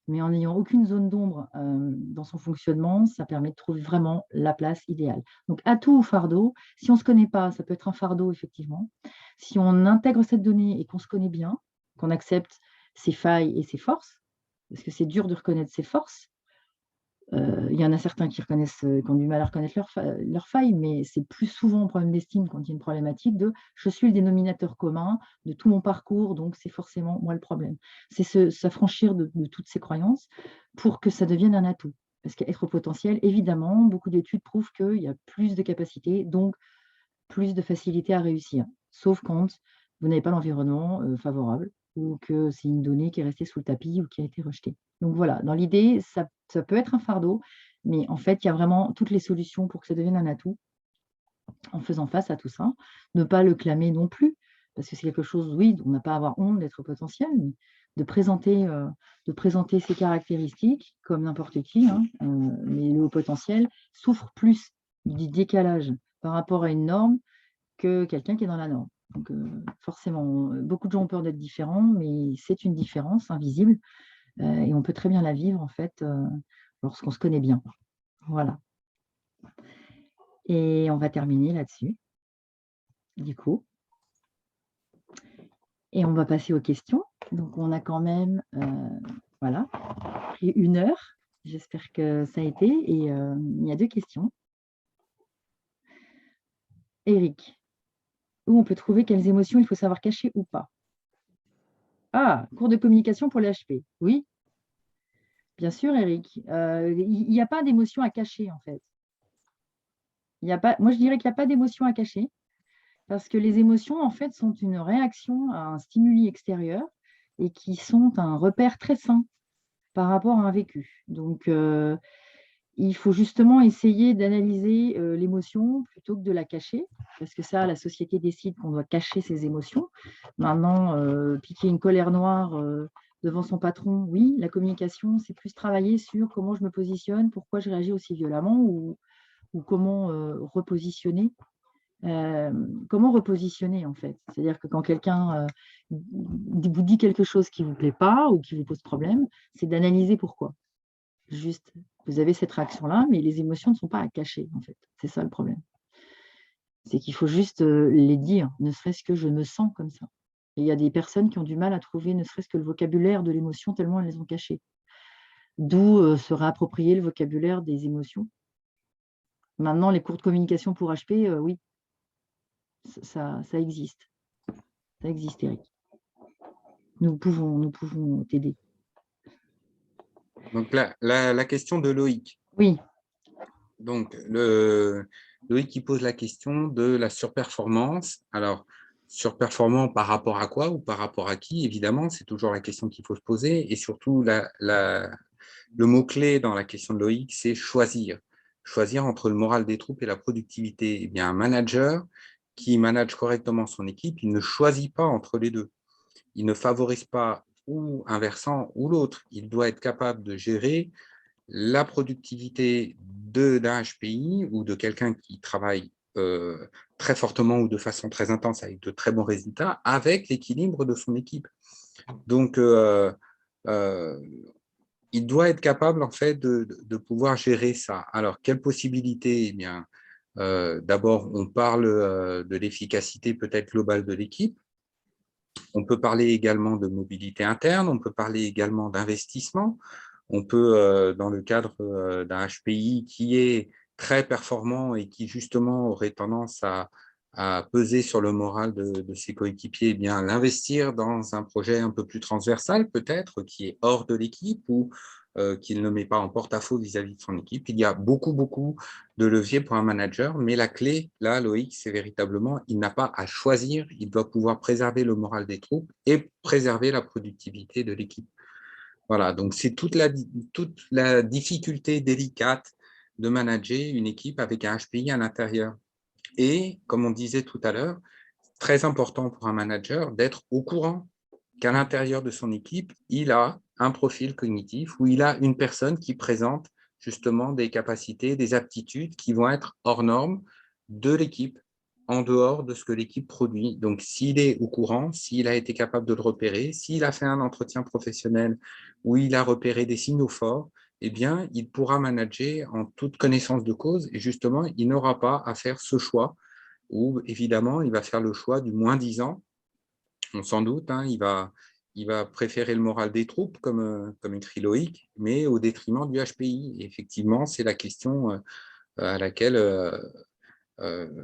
mais en n'ayant aucune zone d'ombre dans son fonctionnement, ça permet de trouver vraiment la place idéale. Donc, atout ou fardeau, si on ne se connaît pas, ça peut être un fardeau, effectivement. Si on intègre cette donnée et qu'on se connaît bien, qu'on accepte ses failles et ses forces, parce que c'est dur de reconnaître ses forces. Il y en a certains qui ont du mal à reconnaître leurs failles, mais c'est plus souvent un problème d'estime quand il y a une problématique de « je suis le dénominateur commun de tout mon parcours, donc c'est forcément moi le problème ». C'est s'affranchir de toutes ces croyances pour que ça devienne un atout. Parce qu'être au potentiel, évidemment, beaucoup d'études prouvent qu'il y a plus de capacités, donc plus de facilité à réussir, sauf quand vous n'avez pas l'environnement favorable ou que c'est une donnée qui est restée sous le tapis ou qui a été rejetée. Donc voilà, dans l'idée, ça peut être un fardeau, mais en fait, il y a vraiment toutes les solutions pour que ça devienne un atout en faisant face à tout ça. Ne pas le clamer non plus, parce que c'est quelque chose, oui, on n'a pas à avoir honte d'être potentiel, mais de présenter ses caractéristiques comme n'importe qui, hein, mais le haut potentiel souffre plus du décalage par rapport à une norme que quelqu'un qui est dans la norme. Donc, forcément, beaucoup de gens ont peur d'être différents, mais c'est une différence invisible et on peut très bien la vivre, en fait, lorsqu'on se connaît bien. Voilà. Et on va terminer là-dessus, du coup. Et on va passer aux questions. Donc, on a quand même voilà, pris 1 heure. J'espère que ça a été. Et il y a 2 questions. Eric, où on peut trouver quelles émotions il faut savoir cacher ou pas? Ah, cours de communication pour les HP. Oui, bien sûr, Eric. Il n'y a pas d'émotion à cacher, en fait. Il y a pas, moi, je dirais qu'il n'y a pas d'émotion à cacher parce que les émotions, en fait, sont une réaction à un stimuli extérieur et qui sont un repère très sain par rapport à un vécu. Donc, il faut justement essayer d'analyser l'émotion plutôt que de la cacher, parce que ça, la société décide qu'on doit cacher ses émotions. Maintenant, piquer une colère noire devant son patron, oui, la communication, c'est plus travailler sur comment je me positionne, pourquoi je réagis aussi violemment, ou comment repositionner. Comment repositionner, en fait? C'est-à-dire que quand quelqu'un vous dit quelque chose qui ne vous plaît pas ou qui vous pose problème, c'est d'analyser pourquoi. Juste, vous avez cette réaction-là, mais les émotions ne sont pas à cacher, en fait. C'est ça le problème. C'est qu'il faut juste les dire, ne serait-ce que je me sens comme ça. Et il y a des personnes qui ont du mal à trouver ne serait-ce que le vocabulaire de l'émotion tellement elles les ont cachées. D'où se réapproprier le vocabulaire des émotions. Maintenant, les cours de communication pour HP, oui, ça existe. Ça existe, Eric. Nous pouvons t'aider. Donc, la question de Loïc. Oui. Donc, Loïc qui pose la question de la surperformance. Alors, surperformant par rapport à quoi ou par rapport à qui? Évidemment, c'est toujours la question qu'il faut se poser. Et surtout, le mot-clé dans la question de Loïc, c'est choisir. Choisir entre le moral des troupes et la productivité. Eh bien, un manager qui manage correctement son équipe, il ne choisit pas entre les deux. Il ne favorise pas ou un versant ou l'autre. Il doit être capable de gérer la productivité d'un HPI ou de quelqu'un qui travaille très fortement ou de façon très intense avec de très bons résultats, avec l'équilibre de son équipe. Donc, il doit être capable en fait de pouvoir gérer ça. Alors, quelles possibilités? Eh bien, d'abord, on parle de l'efficacité peut-être globale de l'équipe. On peut parler également de mobilité interne, on peut parler également d'investissement. On peut, dans le cadre d'un HPI qui est très performant et qui justement aurait tendance à peser sur le moral de ses coéquipiers, eh bien l'investir dans un projet un peu plus transversal peut-être, qui est hors de l'équipe ou qu'il ne met pas en porte-à-faux vis-à-vis de son équipe. Il y a beaucoup de leviers pour un manager, mais la clé, là, Loïc, c'est véritablement, il n'a pas à choisir, il doit pouvoir préserver le moral des troupes et préserver la productivité de l'équipe. Voilà, donc c'est toute la difficulté délicate de manager une équipe avec un HPI à l'intérieur. Et, comme on disait tout à l'heure, très important pour un manager d'être au courant qu'à l'intérieur de son équipe, il a un profil cognitif où il a une personne qui présente justement des capacités, des aptitudes qui vont être hors normes de l'équipe, en dehors de ce que l'équipe produit. Donc, s'il est au courant, s'il a été capable de le repérer, s'il a fait un entretien professionnel où il a repéré des signaux forts, eh bien, il pourra manager en toute connaissance de cause et justement, il n'aura pas à faire ce choix où, évidemment, il va faire le choix du moins 10 ans. On s'en doute, hein, il va préférer le moral des troupes comme une triloïque, mais au détriment du HPI. Et effectivement, c'est la question à laquelle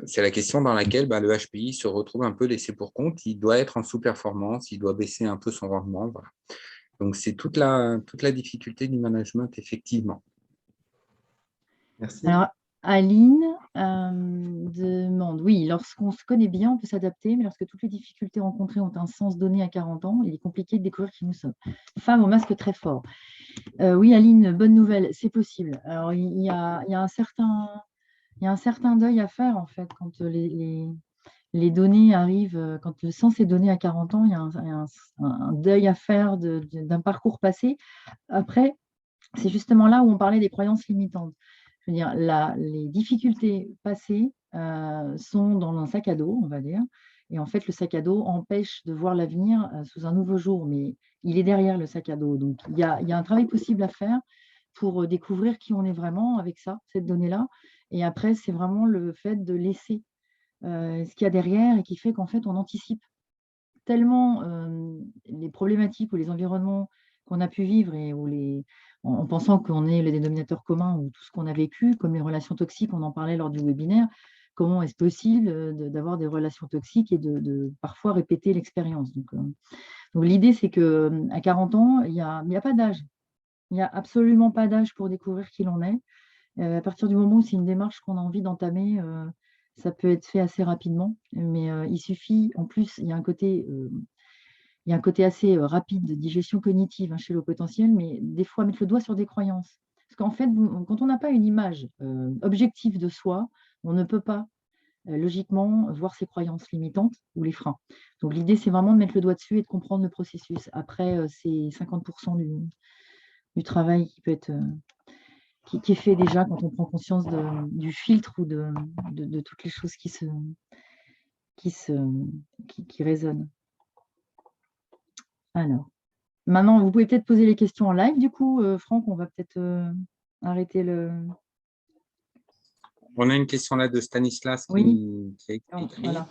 c'est la question dans laquelle le HPI se retrouve un peu laissé pour compte. Il doit être en sous-performance, il doit baisser un peu son rendement. Voilà. Donc, c'est toute la difficulté du management, effectivement. Merci. Alors, Aline demande, oui, lorsqu'on se connaît bien, on peut s'adapter, mais lorsque toutes les difficultés rencontrées ont un sens donné à 40 ans, il est compliqué de découvrir qui nous sommes. Femme au masque très fort. Oui, Aline, bonne nouvelle, c'est possible. Alors, il y a un certain deuil à faire, en fait, quand les données arrivent, quand le sens est donné à 40 ans, il y a un deuil à faire d'un parcours passé. Après, c'est justement là où on parlait des croyances limitantes. Je veux dire, les difficultés passées sont dans un sac à dos, on va dire. Et en fait, le sac à dos empêche de voir l'avenir sous un nouveau jour, mais il est derrière le sac à dos. Donc, il y a un travail possible à faire pour découvrir qui on est vraiment avec ça, cette donnée-là. Et après, c'est vraiment le fait de laisser ce qu'il y a derrière et qui fait qu'en fait, on anticipe tellement les problématiques ou les environnements qu'on a pu vivre et en pensant qu'on est le dénominateur commun ou tout ce qu'on a vécu, comme les relations toxiques, on en parlait lors du webinaire, comment est-ce possible d'avoir des relations toxiques et de parfois répéter l'expérience. Donc l'idée, c'est qu'à 40 ans, il n'y a pas d'âge. Il n'y a absolument pas d'âge pour découvrir qui l'on est. À partir du moment où c'est une démarche qu'on a envie d'entamer, ça peut être fait assez rapidement. Mais il suffit, en plus, il y a un côté assez rapide de digestion cognitive chez le potentiel, mais des fois mettre le doigt sur des croyances. Parce qu'en fait, quand on n'a pas une image objective de soi, on ne peut pas logiquement voir ses croyances limitantes ou les freins. Donc l'idée, c'est vraiment de mettre le doigt dessus et de comprendre le processus. Après, c'est 50% du travail qui peut être qui est fait déjà quand on prend conscience du filtre ou de toutes les choses qui résonnent. Alors, maintenant, vous pouvez peut-être poser les questions en live. Du coup, Franck, on va peut-être arrêter le… On a une question là de Stanislas Oui. qui a écrit. Voilà.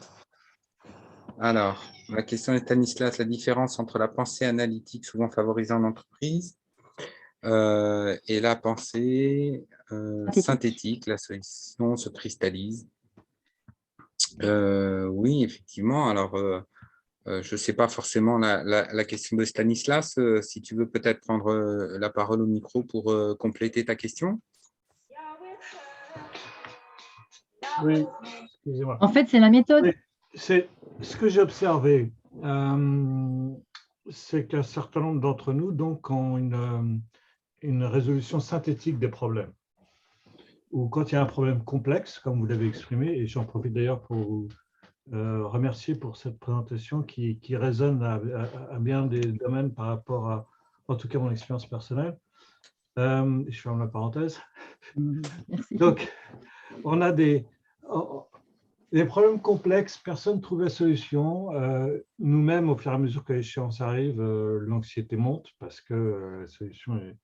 Alors, la question de Stanislas, la différence entre la pensée analytique souvent favorisée en entreprise et la pensée synthétique, la solution se cristallise. Oui, effectivement. Alors, je ne sais pas forcément la question de Stanislas. Si tu veux peut-être prendre la parole au micro pour compléter ta question. Oui, excusez-moi. En fait, c'est la méthode. Oui, c'est ce que j'ai observé, c'est qu'un certain nombre d'entre nous donc, ont une résolution synthétique des problèmes. Ou quand il y a un problème complexe, comme vous l'avez exprimé, et j'en profite d'ailleurs pour vous remercier pour cette présentation qui résonne à bien des domaines par rapport à, en tout cas, mon expérience personnelle. Je ferme la parenthèse. Merci. Donc, on a des problèmes complexes, personne ne trouve la solution. Nous-mêmes, au fur et à mesure que l'échéance arrive, l'anxiété monte parce que la solution est…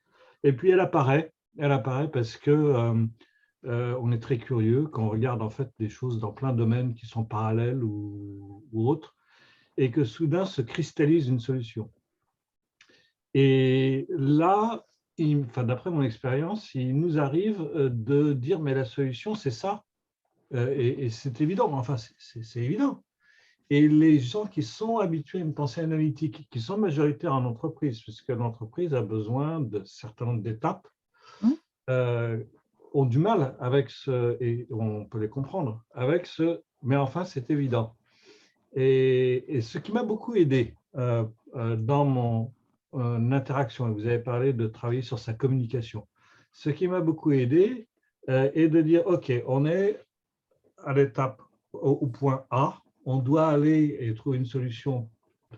Et puis, elle apparaît parce que on est très curieux quand on regarde en fait des choses dans plein de domaines qui sont parallèles ou autres, et que soudain se cristallise une solution. Et là, d'après mon expérience, il nous arrive de dire mais la solution c'est ça, et c'est évident, enfin c'est évident. Et les gens qui sont habitués à une pensée analytique, qui sont majoritaires en entreprise, puisque l'entreprise a besoin de certains nombre d'étapes, ont du mal avec et on peut les comprendre, avec mais enfin c'est évident. Et ce qui m'a beaucoup aidé dans mon interaction, et vous avez parlé de travailler sur sa communication, ce qui m'a beaucoup aidé est de dire, OK, on est à l'étape, au point A, on doit aller et trouver une solution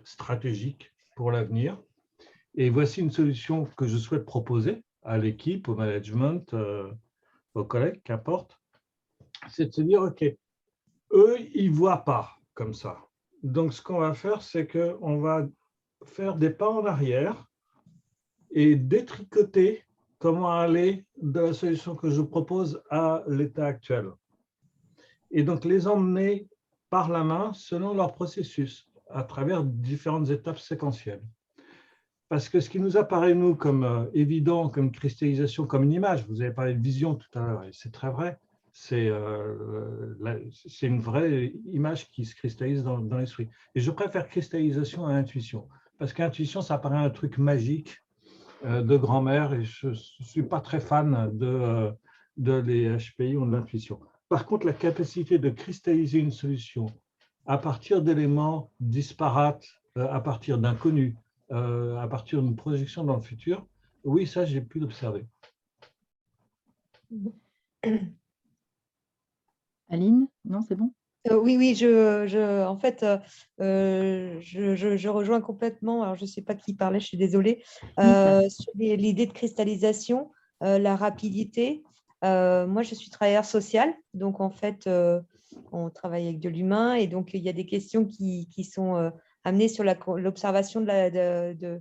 stratégique pour l'avenir, et voici une solution que je souhaite proposer à l'équipe, au management, aux collègues, qu'importe, c'est de se dire, OK, eux, ils ne voient pas comme ça. Donc, ce qu'on va faire, c'est qu'on va faire des pas en arrière et détricoter comment aller de la solution que je propose à l'état actuel. Et donc, les emmener par la main selon leur processus, à travers différentes étapes séquentielles. Parce que ce qui nous apparaît, nous, comme évident, comme cristallisation, comme une image, vous avez parlé de vision tout à l'heure, et c'est très vrai, c'est une vraie image qui se cristallise dans l'esprit. Et je préfère cristallisation à intuition, parce qu'intuition, ça paraît un truc magique de grand-mère, et je ne suis pas très fan de les HPI ou de l'intuition. Par contre, la capacité de cristalliser une solution à partir d'éléments disparates, à partir d'inconnus, à partir d'une projection dans le futur, oui, ça, j'ai pu l'observer. Aline, non, c'est bon? Oui, en fait, je rejoins complètement, alors je ne sais pas qui parlait, je suis désolée, sur l'idée de cristallisation, la rapidité. Moi, je suis travailleur social, donc en fait, on travaille avec de l'humain et donc il y a des questions qui sont amenées sur l'observation de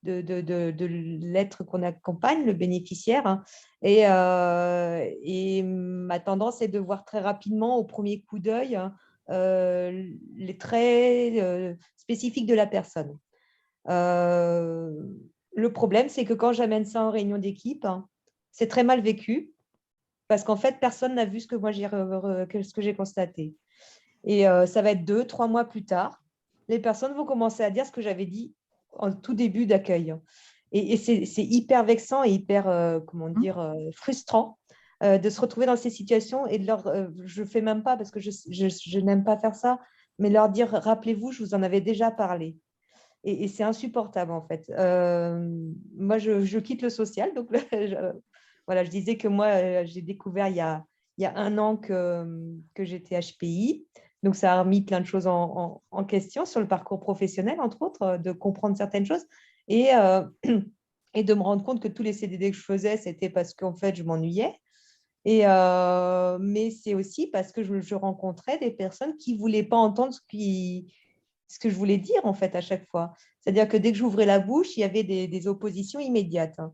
l'être qu'on accompagne, le bénéficiaire, hein. Et ma tendance est de voir très rapidement, au premier coup d'œil, hein, les traits spécifiques de la personne. Le problème, c'est que quand j'amène ça en réunion d'équipe, hein, c'est très mal vécu parce qu'en fait, personne n'a vu ce que moi ce que j'ai constaté. Et ça va être 2, 3 mois plus tard, les personnes vont commencer à dire ce que j'avais dit en tout début d'accueil. Et c'est hyper vexant et hyper, comment dire, frustrant de se retrouver dans ces situations et de leur, je ne fais même pas parce que je n'aime pas faire ça, mais leur dire, rappelez-vous, je vous en avais déjà parlé. Et c'est insupportable en fait. Moi, je quitte le social, donc voilà, je disais que moi, j'ai découvert il y a 1 an que j'étais HPI. Donc, ça a remis plein de choses en question sur le parcours professionnel, entre autres, de comprendre certaines choses et, et de me rendre compte que tous les CDD que je faisais, c'était parce qu'en fait, je m'ennuyais. Mais c'est aussi parce que je rencontrais des personnes qui ne voulaient pas entendre ce que je voulais dire, en fait, à chaque fois. C'est-à-dire que dès que j'ouvrais la bouche, il y avait des oppositions immédiates, hein.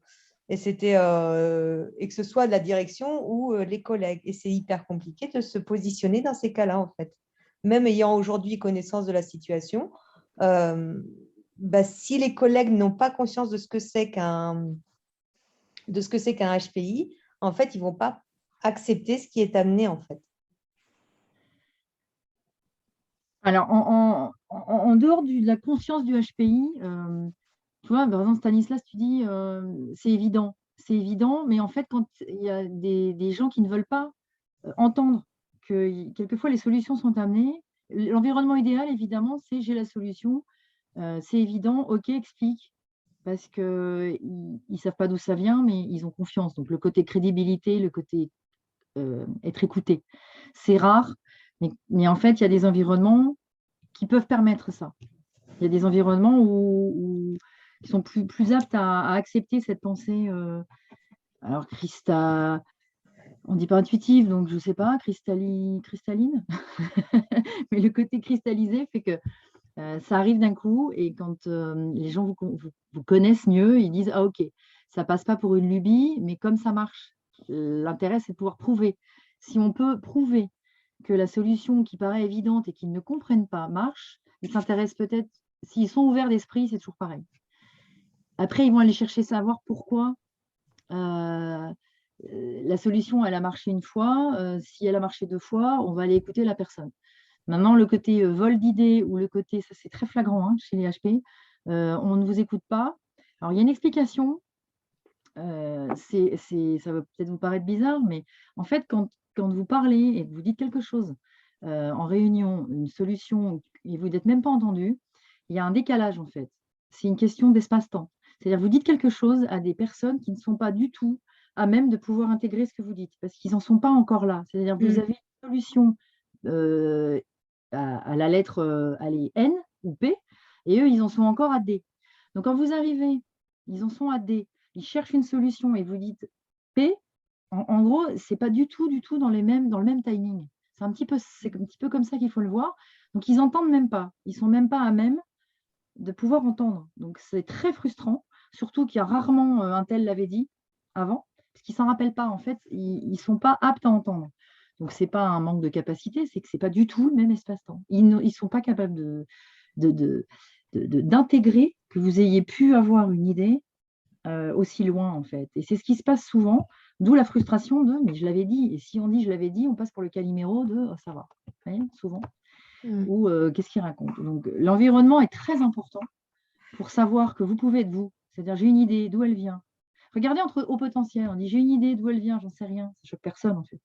Et que ce soit de la direction ou les collègues. Et c'est hyper compliqué de se positionner dans ces cas-là, en fait. Même ayant aujourd'hui connaissance de la situation, si les collègues n'ont pas conscience de ce que c'est qu'un HPI, en fait, ils ne vont pas accepter ce qui est amené, en fait. Alors, en dehors de la conscience du HPI, tu vois, par exemple, Stanislas, tu dis, c'est évident, mais en fait, quand il y a des gens qui ne veulent pas entendre que quelquefois les solutions sont amenées, l'environnement idéal, évidemment, c'est j'ai la solution, c'est évident, ok, explique, parce qu'ils ne savent pas d'où ça vient, mais ils ont confiance. Donc, le côté crédibilité, le côté être écouté, c'est rare, mais en fait, il y a des environnements qui peuvent permettre ça. Il y a des environnements où ils sont plus aptes à accepter cette pensée. Alors, on ne dit pas intuitive, donc je ne sais pas, cristalline, mais le côté cristallisé fait que ça arrive d'un coup et quand les gens vous connaissent mieux, ils disent, ah ok, ça passe pas pour une lubie, mais comme ça marche, l'intérêt c'est de pouvoir prouver. Si on peut prouver que la solution qui paraît évidente et qu'ils ne comprennent pas marche, ils s'intéressent peut-être, s'ils sont ouverts d'esprit, c'est toujours pareil. Après, ils vont aller chercher savoir pourquoi la solution, elle a marché une fois. Si elle a marché 2 fois, on va aller écouter la personne. Maintenant, le côté vol d'idées ou le côté, ça c'est très flagrant hein, chez les HP, on ne vous écoute pas. Alors, il y a une explication. Ça va peut-être vous paraître bizarre, mais en fait, quand vous parlez et que vous dites quelque chose en réunion, une solution, et vous n'êtes même pas entendu, il y a un décalage en fait. C'est une question d'espace-temps. C'est-à-dire, vous dites quelque chose à des personnes qui ne sont pas du tout à même de pouvoir intégrer ce que vous dites, parce qu'ils n'en sont pas encore là. C'est-à-dire, vous avez une solution à la lettre allez, N ou P, et eux, ils en sont encore à D. Donc, quand vous arrivez, ils en sont à D, ils cherchent une solution et vous dites P, en gros, ce n'est pas du tout dans le même timing. C'est un petit peu comme ça qu'il faut le voir. Donc, ils n'entendent même pas. Ils ne sont même pas à même de pouvoir entendre. Donc, c'est très frustrant, surtout qu'il y a rarement un tel l'avait dit avant, parce qu'ils ne s'en rappellent pas. En fait, ils ne sont pas aptes à entendre. Donc, ce n'est pas un manque de capacité, c'est que ce n'est pas du tout le même espace-temps. Ils ne sont pas capables d'intégrer que vous ayez pu avoir une idée aussi loin, en fait. Et c'est ce qui se passe souvent, d'où la frustration de « mais je l'avais dit ». Et si on dit « je l'avais dit », on passe pour le caliméro de oh, « ça va ». Vous voyez, souvent. Ou qu'est-ce qu'il raconte. Donc, l'environnement est très important pour savoir que vous pouvez être vous. C'est-à-dire, j'ai une idée, d'où elle vient. Regardez entre haut potentiel, on dit j'ai une idée, d'où elle vient, j'en sais rien. Ça choque personne, en fait.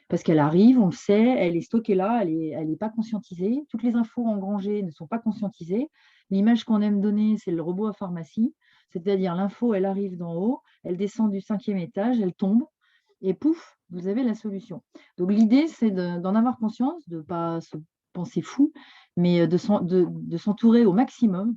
Parce qu'elle arrive, on le sait, elle est stockée là, elle n'est pas conscientisée. Toutes les infos engrangées ne sont pas conscientisées. L'image qu'on aime donner, c'est le robot à pharmacie. C'est-à-dire, l'info, elle arrive d'en haut, elle descend du 5e étage, elle tombe, et pouf, vous avez la solution. Donc, l'idée, c'est d'en avoir conscience, de ne pas se penser fou, mais de s'entourer au maximum.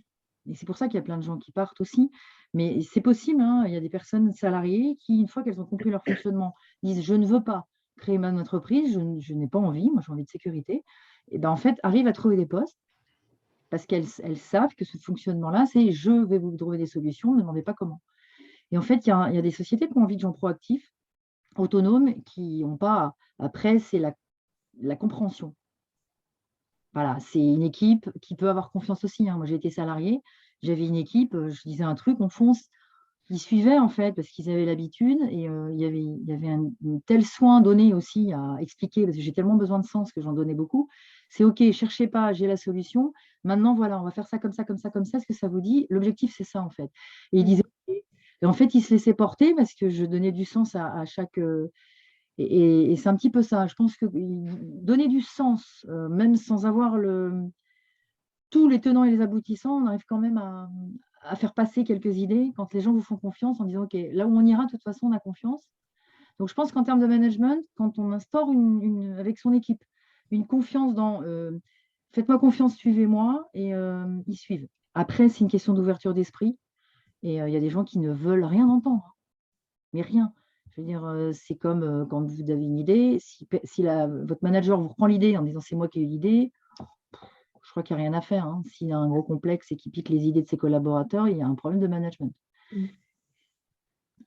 Et c'est pour ça qu'il y a plein de gens qui partent aussi, Mais c'est possible, hein, il y a des personnes salariées qui, une fois qu'elles ont compris leur fonctionnement, disent: «Je ne veux pas créer ma entreprise, je n'ai pas envie, moi j'ai envie de sécurité», et ben, en fait, arrivent à trouver des postes parce qu'elles savent que ce fonctionnement-là, c'est: «Je vais vous trouver des solutions, ne me demandez pas comment». Et en fait, il y a des sociétés qui ont envie de gens proactifs, autonomes, qui n'ont pas après, c'est la compréhension. Voilà, c'est une équipe qui peut avoir confiance aussi, hein. Moi, j'ai été salariée, j'avais une équipe, je disais un truc, on fonce. Ils suivaient en fait parce qu'ils avaient l'habitude et il y avait un tel soin donné aussi à expliquer parce que j'ai tellement besoin de sens que j'en donnais beaucoup. C'est OK, cherchez pas, j'ai la solution. Maintenant, voilà, on va faire ça comme ça, comme ça, comme ça. Est-ce que ça vous dit? L'objectif, c'est ça en fait. Et ils disaient OK. Et en fait, ils se laissaient porter parce que je donnais du sens à chaque, et c'est un petit peu ça. Je pense que donner du sens, même sans avoir tous les tenants et les aboutissants, on arrive quand même à faire passer quelques idées quand les gens vous font confiance en disant: «OK, là où on ira, de toute façon, on a confiance». Donc je pense qu'en termes de management, quand on instaure avec son équipe, une confiance dans, «Faites-moi confiance, suivez-moi», et ils suivent. Après, c'est une question d'ouverture d'esprit et il y a des gens qui ne veulent rien entendre, mais rien. Je veux dire, c'est comme, quand vous avez une idée, si votre manager vous reprend l'idée en disant: «C'est moi qui ai eu l'idée», je crois qu'il y a rien à faire, hein. S'il a un gros complexe et qu'il pique les idées de ses collaborateurs, il y a un problème de management. Mmh.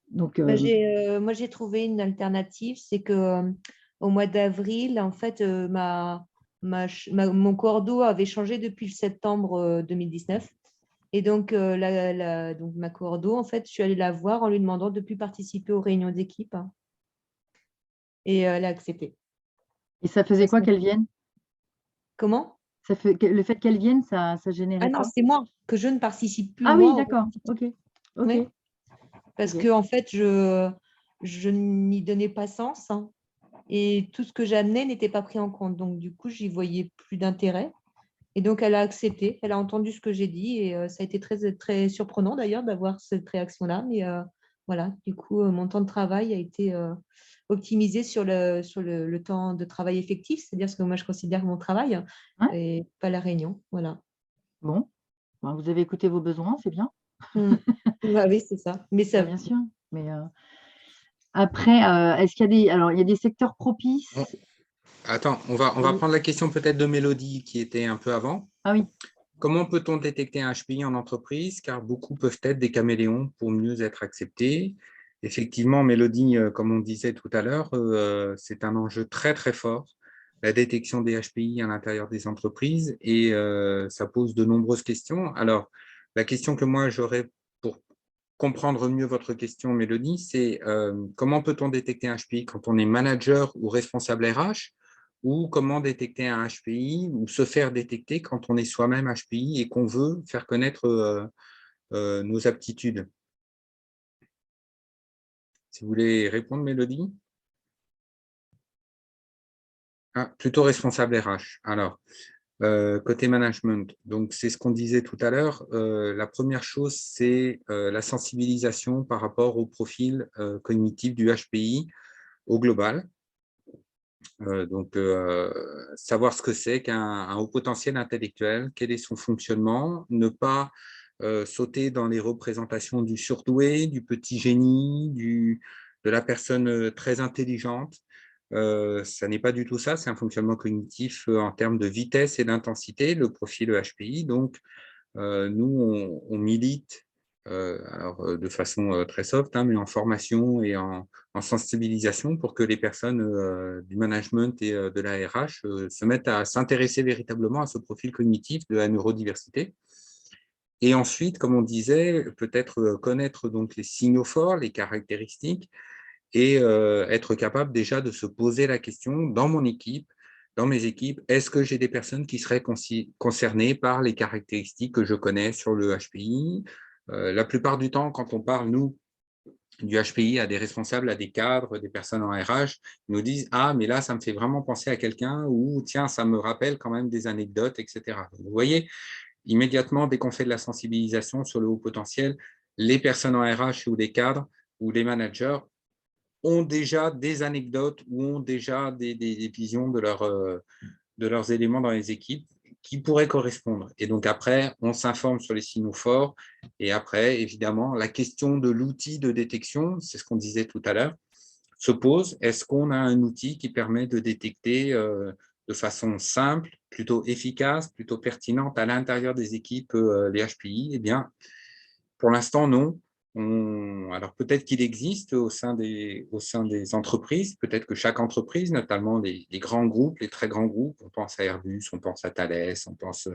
Donc, Moi, j'ai trouvé une alternative, c'est que au mois d'avril, en fait, mon cordeau avait changé depuis le septembre 2019. Et donc, donc ma cordeau, en fait, je suis allée la voir en lui demandant de ne plus participer aux réunions d'équipe, hein. Et elle a accepté. et ça faisait Parce quoi que- qu'elle vienne? Comment? Le fait qu'elle vienne, ça Ah générait non, quoi? c'est moi, que je ne participe plus, Ah oui, moi, aux d'accord. réunions d'équipe. OK. OK. Oui, parce OK. que en fait, je n'y donnais pas sens, hein, et tout ce que j'amenais n'était pas pris en compte. Donc, du coup, j'y voyais plus d'intérêt. Et donc, elle a accepté, elle a entendu ce que j'ai dit et ça a été très, très surprenant d'ailleurs d'avoir cette réaction-là. Mais voilà, du coup, mon temps de travail a été optimisé sur le temps de travail effectif, c'est-à-dire ce que moi je considère mon travail Ouais. et pas la réunion. Voilà. Bon, ben, vous avez écouté vos besoins, c'est bien. Mm. Bah oui, c'est ça. Mais Bah, ça, bien sûr. Mais, après, est-ce qu'il y a il y a des secteurs Bon, propices? attends, on va Oui. prendre la question peut-être de Mélodie qui était un peu avant. Ah oui. Comment peut-on détecter un HPI en entreprise? Car beaucoup peuvent être des caméléons pour mieux être acceptés. Effectivement, Mélodie, comme on disait tout à l'heure, c'est un enjeu très, très fort, la détection des HPI à l'intérieur des entreprises, et ça pose de nombreuses questions. Alors, la question que moi j'aurais pour comprendre mieux votre question, Mélodie, c'est comment peut-on détecter un HPI quand on est manager ou responsable RH, ou comment détecter un HPI ou se faire détecter quand on est soi-même HPI et qu'on veut faire connaître nos aptitudes. Si vous voulez répondre, Mélodie. Ah, plutôt responsable RH. Alors, côté management, donc c'est ce qu'on disait tout à l'heure. La première chose, c'est la sensibilisation par rapport au profil cognitif du HPI au global. Donc, savoir ce que c'est qu'un haut potentiel intellectuel, quel est son fonctionnement, ne pas sauter dans les représentations du surdoué, du petit génie, de la personne très intelligente. Ça n'est pas du tout ça, c'est un fonctionnement cognitif en termes de vitesse et d'intensité, le profil HPI. Donc, nous, on milite, alors de façon très soft, hein, mais en formation et en sensibilisation pour que les personnes du management et de la RH se mettent à s'intéresser véritablement à ce profil cognitif de la neurodiversité. Et ensuite, comme on disait, peut-être connaître donc les signaux forts, les caractéristiques, et être capable déjà de se poser la question dans mon équipe, dans mes équipes, est-ce que j'ai des personnes qui seraient concernées par les caractéristiques que je connais sur le HPI? La plupart du temps, quand on parle, nous, du HPI à des responsables, à des cadres, des personnes en RH, ils nous disent « Ah, mais là, ça me fait vraiment penser à quelqu'un » ou « Tiens, ça me rappelle quand même des anecdotes, etc. » Vous voyez, immédiatement, dès qu'on fait de la sensibilisation sur le haut potentiel, les personnes en RH ou les cadres ou les managers ont déjà des anecdotes ou ont déjà des visions de leurs éléments dans les équipes qui pourraient correspondre. Et donc après, on s'informe sur les signaux forts. Et après, évidemment, la question de l'outil de détection, c'est ce qu'on disait tout à l'heure, se pose. Est-ce qu'on a un outil qui permet de détecter de façon simple, plutôt efficace, plutôt pertinente à l'intérieur des équipes les HPI? Eh bien, pour l'instant, non. Alors peut-être qu'il existe au sein des entreprises, peut-être que chaque entreprise, notamment les grands groupes, les très grands groupes, on pense à Airbus, on pense à Thales, on pense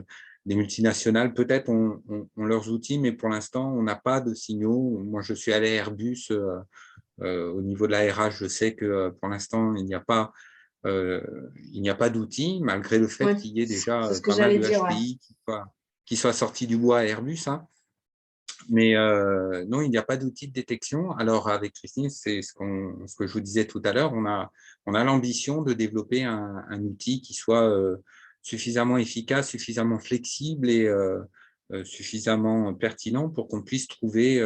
des multinationales, peut-être ont leurs outils, mais pour l'instant, on n'a pas de signaux. Moi, je suis allé à Airbus, au niveau de la RH, je sais que pour l'instant, il n'y a pas d'outils, malgré le fait qu'il y ait déjà c'est ce que pas mal j'allais de dire, ouais. HPI qui soient sortis du bois à Airbus, hein. Mais non, il n'y a pas d'outil de détection. Alors, avec Christine, c'est ce que je vous disais tout à l'heure, on a l'ambition de développer un outil qui soit suffisamment efficace, suffisamment flexible et suffisamment pertinent pour qu'on puisse trouver,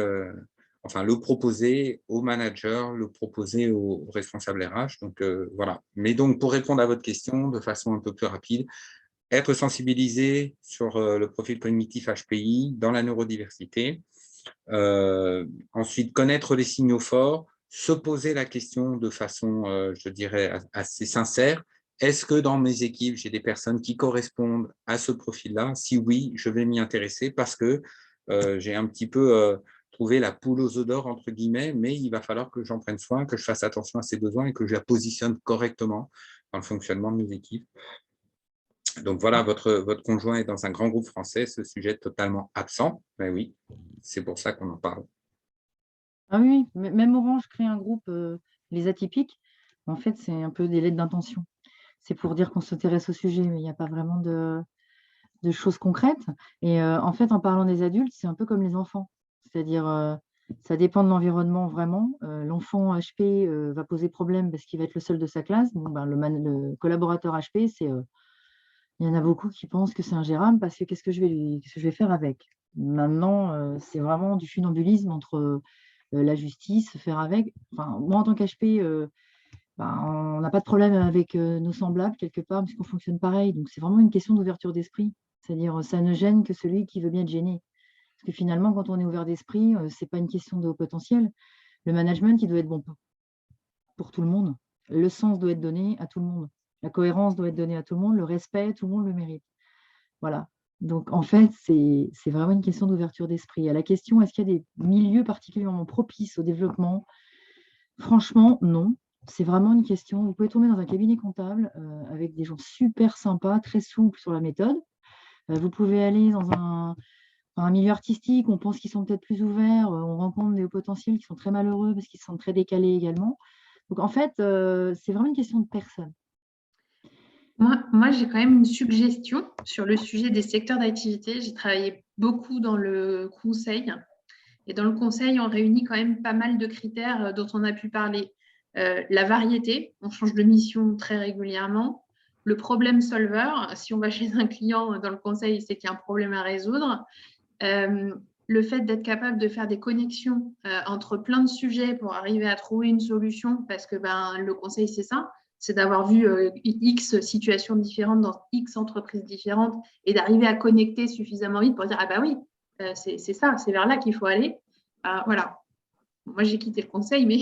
enfin, le proposer aux managers, le proposer aux responsables RH. Donc, voilà. Mais donc, pour répondre à votre question de façon un peu plus rapide, être sensibilisé sur le profil cognitif HPI dans la neurodiversité. Ensuite, connaître les signaux forts, se poser la question de façon, je dirais, assez sincère. Est-ce que dans mes équipes, j'ai des personnes qui correspondent à ce profil-là? Si oui, je vais m'y intéresser parce que j'ai un petit peu trouvé la poule aux œufs d'or, entre guillemets, mais il va falloir que j'en prenne soin, que je fasse attention à ses besoins et que je la positionne correctement dans le fonctionnement de mes équipes. Donc voilà, votre conjoint est dans un grand groupe français, ce sujet est totalement absent. Ben oui, c'est pour ça qu'on en parle. Ah oui, même Orange crée un groupe, les atypiques. En fait, c'est un peu des lettres d'intention. C'est pour dire qu'on s'intéresse au sujet, mais il n'y a pas vraiment de choses concrètes. Et en fait, en parlant des adultes, c'est un peu comme les enfants. C'est-à-dire, ça dépend de l'environnement vraiment. L'enfant HP va poser problème parce qu'il va être le seul de sa classe. Bon, ben, le collaborateur HP, il y en a beaucoup qui pensent que c'est ingérable parce que qu'est-ce que je vais faire avec? Maintenant, c'est vraiment du funambulisme entre la justice, faire avec. Enfin, moi, en tant qu'HP, ben, on n'a pas de problème avec nos semblables quelque part, puisqu'on fonctionne pareil. Donc, c'est vraiment une question d'ouverture d'esprit. C'est-à-dire, ça ne gêne que celui qui veut bien être gêné. Parce que finalement, quand on est ouvert d'esprit, ce n'est pas une question de haut potentiel. Le management, il doit être bon pour tout le monde. Le sens doit être donné à tout le monde. La cohérence doit être donnée à tout le monde. Le respect, tout le monde le mérite. Voilà. Donc, en fait, c'est vraiment une question d'ouverture d'esprit. À la question, est-ce qu'il y a des milieux particulièrement propices au développement? Franchement, non. C'est vraiment une question. Vous pouvez tomber dans un cabinet comptable avec des gens super sympas, très souples sur la méthode. Vous pouvez aller dans un milieu artistique, on pense qu'ils sont peut-être plus ouverts, on rencontre des hauts potentiels qui sont très malheureux parce qu'ils sont très décalés également. Donc, en fait, c'est vraiment une question de personne. Moi, j'ai quand même une suggestion sur le sujet des secteurs d'activité. J'ai travaillé beaucoup dans le conseil. Et dans le conseil, on réunit quand même pas mal de critères dont on a pu parler. La variété, on change de mission très régulièrement. Le problème solver, si on va chez un client dans le conseil, c'est qu'il y a un problème à résoudre. Le fait d'être capable de faire des connexions entre plein de sujets pour arriver à trouver une solution, parce que le conseil, c'est ça, c'est d'avoir vu X situations différentes dans X entreprises différentes et d'arriver à connecter suffisamment vite pour dire « Ah bah oui, c'est ça, c'est vers là qu'il faut aller. » Voilà. Moi, j'ai quitté le conseil, mais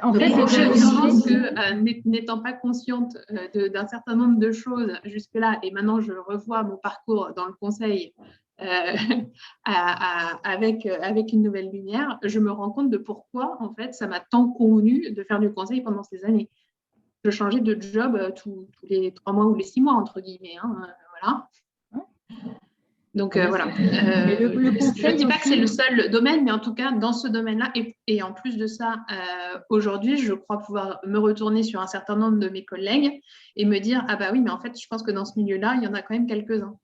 En fait, je pense que n'étant pas consciente d'un certain nombre de choses jusque-là, et maintenant je revois mon parcours dans le conseil avec une nouvelle lumière, je me rends compte de pourquoi, en fait, ça m'a tant convenu de faire du conseil pendant ces années. Je changeais de job tous les 3 mois ou les 6 mois, entre guillemets. Voilà. Donc, voilà. Je ne dis pas que c'est le seul domaine, mais en tout cas, dans ce domaine-là, et en plus de ça, aujourd'hui, je crois pouvoir me retourner sur un certain nombre de mes collègues et me dire « Ah bah oui, mais en fait, je pense que dans ce milieu-là, il y en a quand même quelques-uns. »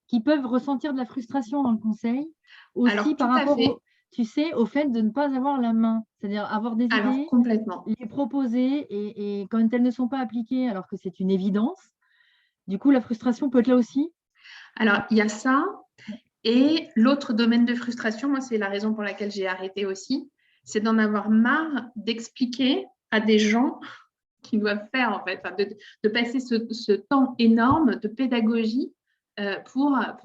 Qui peuvent ressentir de la frustration dans le conseil, aussi alors, par rapport au fait de ne pas avoir la main, c'est-à-dire avoir des idées, complètement. Les proposer, et quand elles ne sont pas appliquées alors que c'est une évidence, du coup, la frustration peut être là aussi. Alors, il y a ça, et l'autre domaine de frustration, moi, c'est la raison pour laquelle j'ai arrêté aussi, c'est d'en avoir marre d'expliquer à des gens qui doivent faire, en fait, de passer ce temps énorme de pédagogie voilà,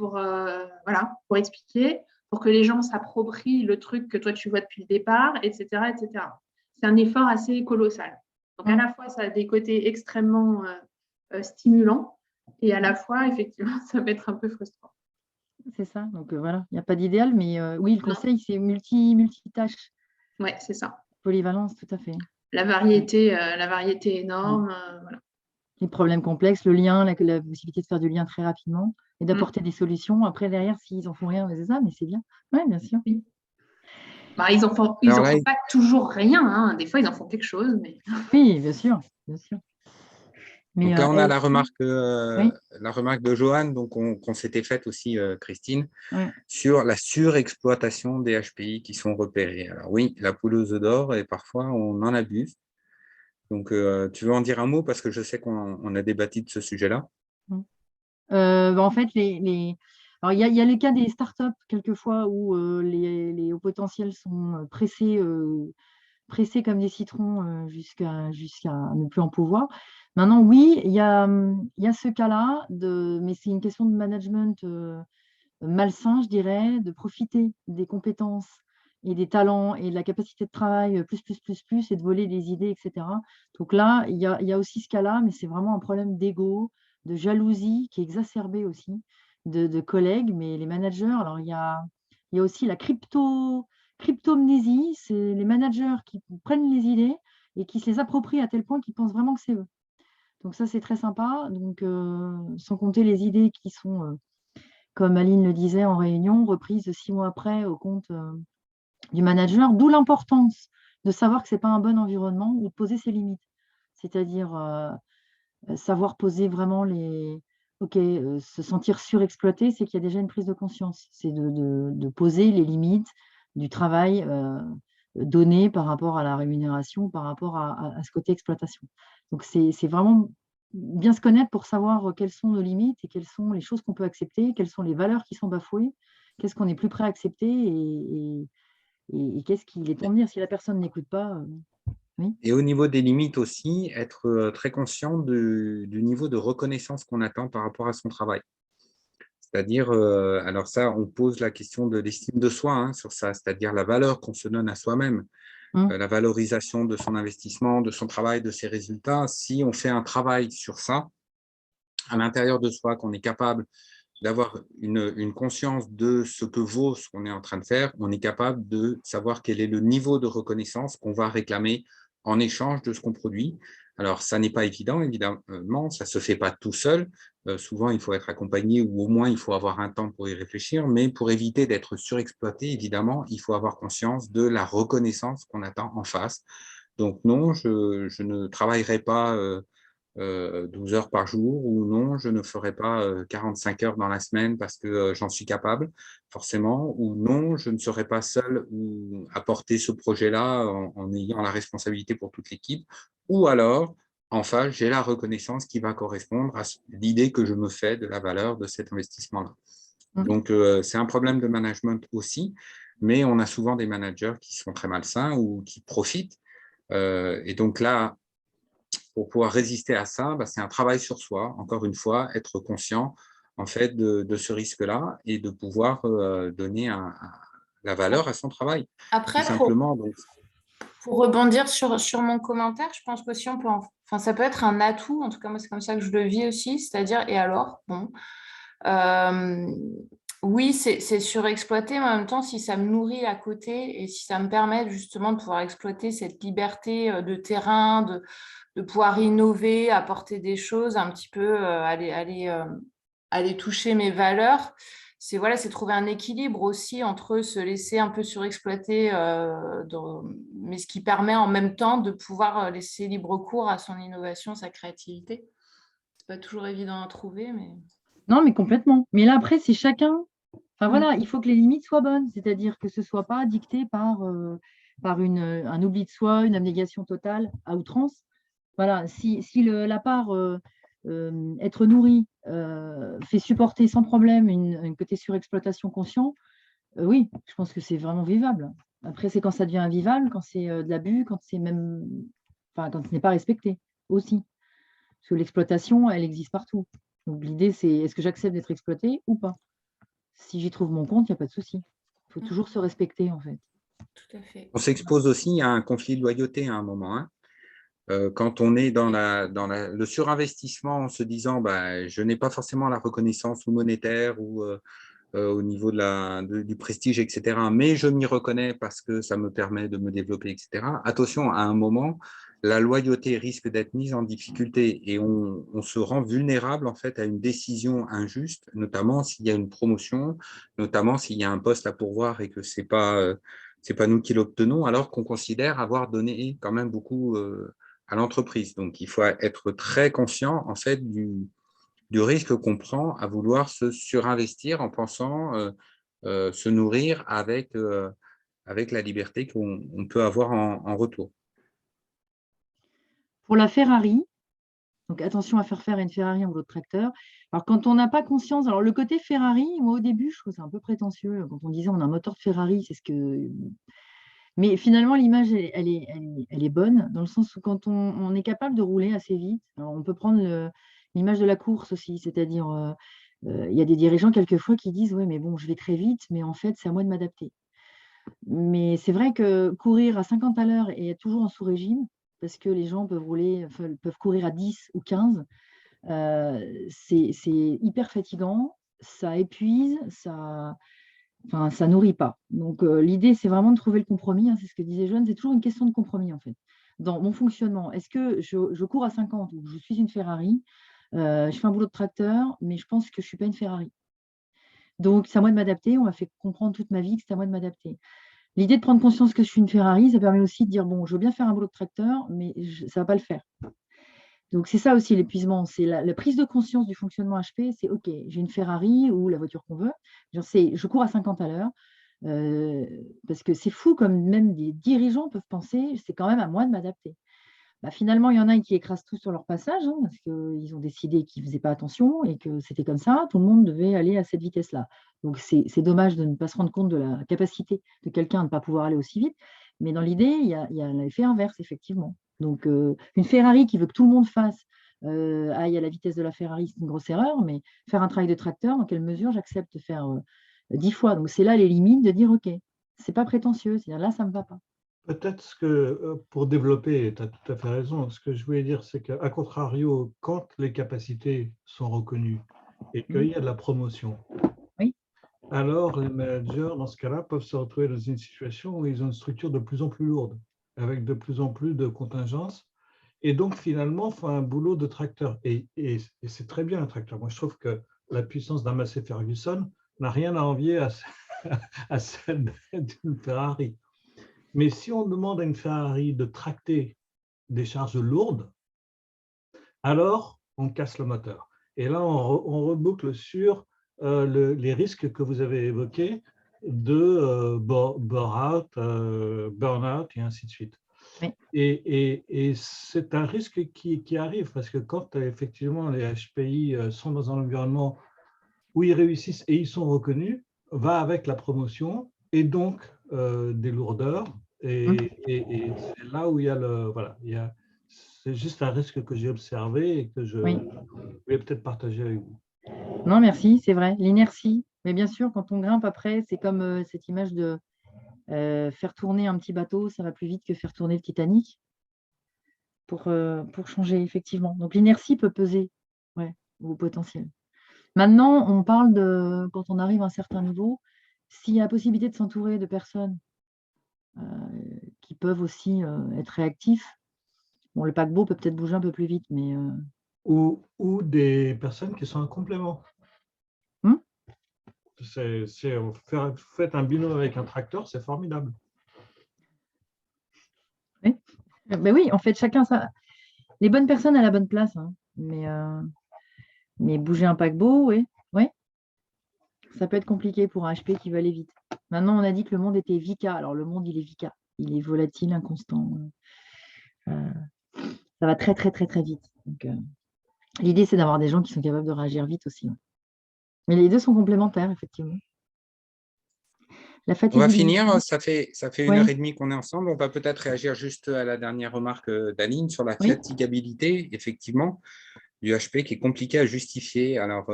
pour expliquer, pour que les gens s'approprient le truc que toi, tu vois depuis le départ, etc., etc. C'est un effort assez colossal. Donc, à la fois, ça a des côtés extrêmement stimulants et à la fois, effectivement, ça peut être un peu frustrant. C'est ça. Donc, voilà, il n'y a pas d'idéal, mais oui, le conseil, c'est multitâche. Oui, c'est ça. Polyvalence, tout à fait. La variété énorme. Voilà. Les problèmes complexes, le lien, la possibilité de faire du lien très rapidement et d'apporter des solutions. Après, derrière, s'ils n'en font rien, c'est ça, mais c'est bien. Oui, bien sûr. Oui. Bah, ils n'en font pas toujours rien. Hein. Des fois, ils en font quelque chose. Mais... Oui, bien sûr. Bien sûr. Mais, donc là, on a la remarque de Johan qu'on s'était faite aussi, Christine, sur la surexploitation des HPI qui sont repérés. Alors oui, la poule aux œufs d'or, et parfois, on en abuse. Donc, tu veux en dire un mot parce que je sais qu'on a débattu de ce sujet-là. En fait, alors, il y a les cas des startups, quelquefois, où les hauts potentiels sont pressés comme des citrons jusqu'à ne plus en pouvoir. Maintenant, oui, il y a ce cas-là, mais c'est une question de management malsain, je dirais, de profiter des compétences et des talents et de la capacité de travail plus, et de voler des idées, etc. Donc là, il y a aussi ce cas-là, mais c'est vraiment un problème d'ego, de jalousie qui est exacerbé aussi, de collègues, mais les managers, alors il y a aussi la cryptomnésie, c'est les managers qui prennent les idées et qui se les approprient à tel point qu'ils pensent vraiment que c'est eux. Donc ça, c'est très sympa. Donc, sans compter les idées qui sont, comme Aline le disait en réunion, reprises 6 mois après au compte du manager, d'où l'importance de savoir que ce n'est pas un bon environnement ou de poser ses limites. C'est-à-dire savoir poser vraiment se sentir surexploité, c'est qu'il y a déjà une prise de conscience. C'est de poser les limites du travail donné par rapport à la rémunération, par rapport à ce côté exploitation. Donc, c'est vraiment bien se connaître pour savoir quelles sont nos limites et quelles sont les choses qu'on peut accepter, quelles sont les valeurs qui sont bafouées, qu'est-ce qu'on est plus prêt à accepter et qu'est-ce qu'il est temps de dire si la personne n'écoute pas. Oui. Et au niveau des limites aussi, être très conscient du niveau de reconnaissance qu'on attend par rapport à son travail. C'est-à-dire, alors ça, on pose la question de l'estime de soi sur ça, c'est-à-dire la valeur qu'on se donne à soi-même, la valorisation de son investissement, de son travail, de ses résultats. Si on fait un travail sur ça, à l'intérieur de soi, qu'on est capable d'avoir une conscience de ce que vaut ce qu'on est en train de faire, on est capable de savoir quel est le niveau de reconnaissance qu'on va réclamer en échange de ce qu'on produit. Alors, ça n'est pas évident, évidemment, ça ne se fait pas tout seul. Souvent, il faut être accompagné ou au moins, il faut avoir un temps pour y réfléchir. Mais pour éviter d'être surexploité, évidemment, il faut avoir conscience de la reconnaissance qu'on attend en face. Donc non, je ne travaillerai pas 12 heures par jour, ou non, je ne ferai pas 45 heures dans la semaine parce que j'en suis capable, forcément, ou non, je ne serai pas seul ou à porter ce projet-là en ayant la responsabilité pour toute l'équipe, ou alors, enfin, j'ai la reconnaissance qui va correspondre à l'idée que je me fais de la valeur de cet investissement-là. Donc, c'est un problème de management aussi, mais on a souvent des managers qui sont très malsains ou qui profitent. Et donc là, pour pouvoir résister à ça, c'est un travail sur soi, encore une fois, être conscient en fait de ce risque-là et de pouvoir donner la valeur à son travail. Après, tout simplement. Pour rebondir sur mon commentaire, je pense qu'aussi on peut ça peut être un atout, en tout cas moi c'est comme ça que je le vis aussi, c'est-à-dire, et alors, bon, oui, c'est surexploité, mais en même temps, si ça me nourrit à côté et si ça me permet justement de pouvoir exploiter cette liberté de terrain, de pouvoir innover, apporter des choses, un petit peu aller toucher mes valeurs, c'est trouver un équilibre aussi entre se laisser un peu surexploiter, mais ce qui permet en même temps de pouvoir laisser libre cours à son innovation, sa créativité. C'est pas toujours évident à trouver, mais... Non, mais complètement. Mais là, après, c'est chacun. Enfin, voilà, il faut que les limites soient bonnes, c'est-à-dire que ce ne soit pas dicté par un oubli de soi, une abnégation totale à outrance. Voilà, si la part être nourri fait supporter sans problème une côté surexploitation conscient, oui, je pense que c'est vraiment vivable. Après, c'est quand ça devient invivable, quand c'est de l'abus, quand c'est même, enfin, quand ce n'est pas respecté. aussi. Parce que l'exploitation, elle existe partout. Donc l'idée, c'est est-ce que j'accepte d'être exploité ou pas? Si j'y trouve mon compte, il n'y a pas de souci. Il faut toujours se respecter, en fait. Tout à fait. On s'expose aussi à un conflit de loyauté à un moment, hein. Quand on est dans le surinvestissement en se disant bah, je n'ai pas forcément la reconnaissance ou monétaire ou au niveau du prestige, etc. Mais je m'y reconnais parce que ça me permet de me développer, etc. Attention, à un moment, la loyauté risque d'être mise en difficulté et on se rend vulnérable en fait à une décision injuste, notamment s'il y a une promotion, notamment s'il y a un poste à pourvoir et que c'est pas nous qui l'obtenons, alors qu'on considère avoir donné quand même beaucoup à l'entreprise. Donc, il faut être très conscient en fait du risque qu'on prend à vouloir se surinvestir en pensant se nourrir avec la liberté qu'on peut avoir en retour. Pour la Ferrari, donc attention à faire une Ferrari en vélo de tracteur. Alors, quand on n'a pas conscience, alors le côté Ferrari, moi au début, je trouve c'est un peu prétentieux. Quand on disait on a un moteur de Ferrari, c'est ce que. Mais finalement, l'image, elle est bonne, dans le sens où quand on est capable de rouler assez vite, alors on peut prendre l'image de la course aussi, c'est-à-dire, il y a des dirigeants quelquefois qui disent ouais, mais bon, je vais très vite, mais en fait, c'est à moi de m'adapter. Mais c'est vrai que courir à 50 à l'heure et être toujours en sous-régime, parce que les gens peuvent courir à 10 ou 15, c'est hyper fatigant, ça épuise, ça nourrit pas. Donc, l'idée, c'est vraiment de trouver le compromis, hein, c'est ce que disait Joanne, c'est toujours une question de compromis, en fait. Dans mon fonctionnement, est-ce que je cours à 50 ou je suis une Ferrari, je fais un boulot de tracteur, mais je pense que je ne suis pas une Ferrari. Donc, c'est à moi de m'adapter. On m'a fait comprendre toute ma vie que c'est à moi de m'adapter. L'idée de prendre conscience que je suis une Ferrari, ça permet aussi de dire, bon, je veux bien faire un boulot de tracteur, mais ça ne va pas le faire. Donc, c'est ça aussi l'épuisement, c'est la prise de conscience du fonctionnement HP, c'est OK, j'ai une Ferrari ou la voiture qu'on veut, je cours à 50 à l'heure, parce que c'est fou comme même des dirigeants peuvent penser, c'est quand même à moi de m'adapter. Bah, finalement, il y en a qui écrasent tout sur leur passage, hein, parce qu'ils ont décidé qu'ils ne faisaient pas attention et que c'était comme ça, tout le monde devait aller à cette vitesse-là. Donc, c'est dommage de ne pas se rendre compte de la capacité de quelqu'un à ne pas pouvoir aller aussi vite, mais dans l'idée, il y a l'effet inverse, effectivement. Donc, une Ferrari qui veut que tout le monde aille à la vitesse de la Ferrari, c'est une grosse erreur, mais faire un travail de tracteur, dans quelle mesure j'accepte de faire 10 fois. Donc, c'est là les limites de dire, OK, c'est pas prétentieux, c'est-à-dire là, ça ne me va pas. Peut-être que pour développer, tu as tout à fait raison, ce que je voulais dire, c'est qu'à contrario, quand les capacités sont reconnues et qu'il y a de la promotion, oui, alors les managers, dans ce cas-là, peuvent se retrouver dans une situation où ils ont une structure de plus en plus lourde, avec de plus en plus de contingences, et donc finalement font un boulot de tracteur. Et c'est très bien un tracteur. Moi, je trouve que la puissance d'un Massey Ferguson n'a rien à envier à celle d'une Ferrari. Mais si on demande à une Ferrari de tracter des charges lourdes, alors on casse le moteur. Et là, on reboucle sur les risques que vous avez évoqués de burn-out et ainsi de suite. oui. Et c'est un risque qui arrive parce que quand effectivement les HPI sont dans un environnement où ils réussissent et ils sont reconnus, va avec la promotion et donc des lourdeurs. Et c'est là où il y a c'est juste un risque que j'ai observé et que je voulais peut-être partager avec vous. Non, merci, c'est vrai. L'inertie. Mais bien sûr, quand on grimpe après, c'est comme cette image de faire tourner un petit bateau, ça va plus vite que faire tourner le Titanic pour changer, effectivement. Donc, l'inertie peut peser au potentiel. Maintenant, on parle de, quand on arrive à un certain niveau, s'il y a la possibilité de s'entourer de personnes qui peuvent aussi être réactifs. Bon, le paquebot peut peut-être bouger un peu plus vite, mais… Ou des personnes qui sont un complément. Faites un binôme avec un tracteur, c'est formidable. Oui. Ben oui, en fait, chacun ça. Les bonnes personnes à la bonne place, hein. Mais bouger un paquebot, oui. Ça peut être compliqué pour un HP qui veut aller vite. Maintenant, on a dit que le monde était VICA. Alors, le monde, il est VICA. Il est volatile, inconstant. Ça va très, très, très, très vite. Donc, l'idée, c'est d'avoir des gens qui sont capables de réagir vite aussi. Mais les deux sont complémentaires, effectivement. La On va fatigabilité. finir, ça fait 1 heure et demie qu'on est ensemble. On va peut-être réagir juste à la dernière remarque d'Aline sur la Oui. fatigabilité, effectivement, du HP qui est compliqué à justifier. Alors,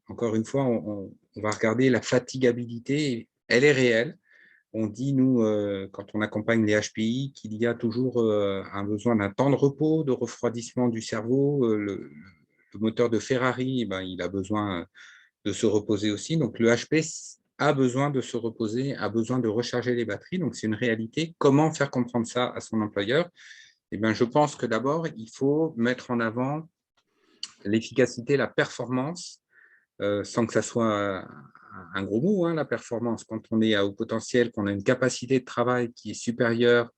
encore une fois, on va regarder la fatigabilité, elle est réelle. On dit, nous, quand on accompagne les HPI, qu'il y a toujours un besoin d'un temps de repos, de refroidissement du cerveau. Le moteur de Ferrari, ben, il a besoin de se reposer aussi. Donc, le HP a besoin de se reposer, a besoin de recharger les batteries. Donc, c'est une réalité. Comment faire comprendre ça à son employeur? Eh bien, je pense que d'abord, il faut mettre en avant l'efficacité, la performance, sans que ça soit un gros mot, hein, la performance. Quand on est à haut potentiel, qu'on a une capacité de travail qui est supérieure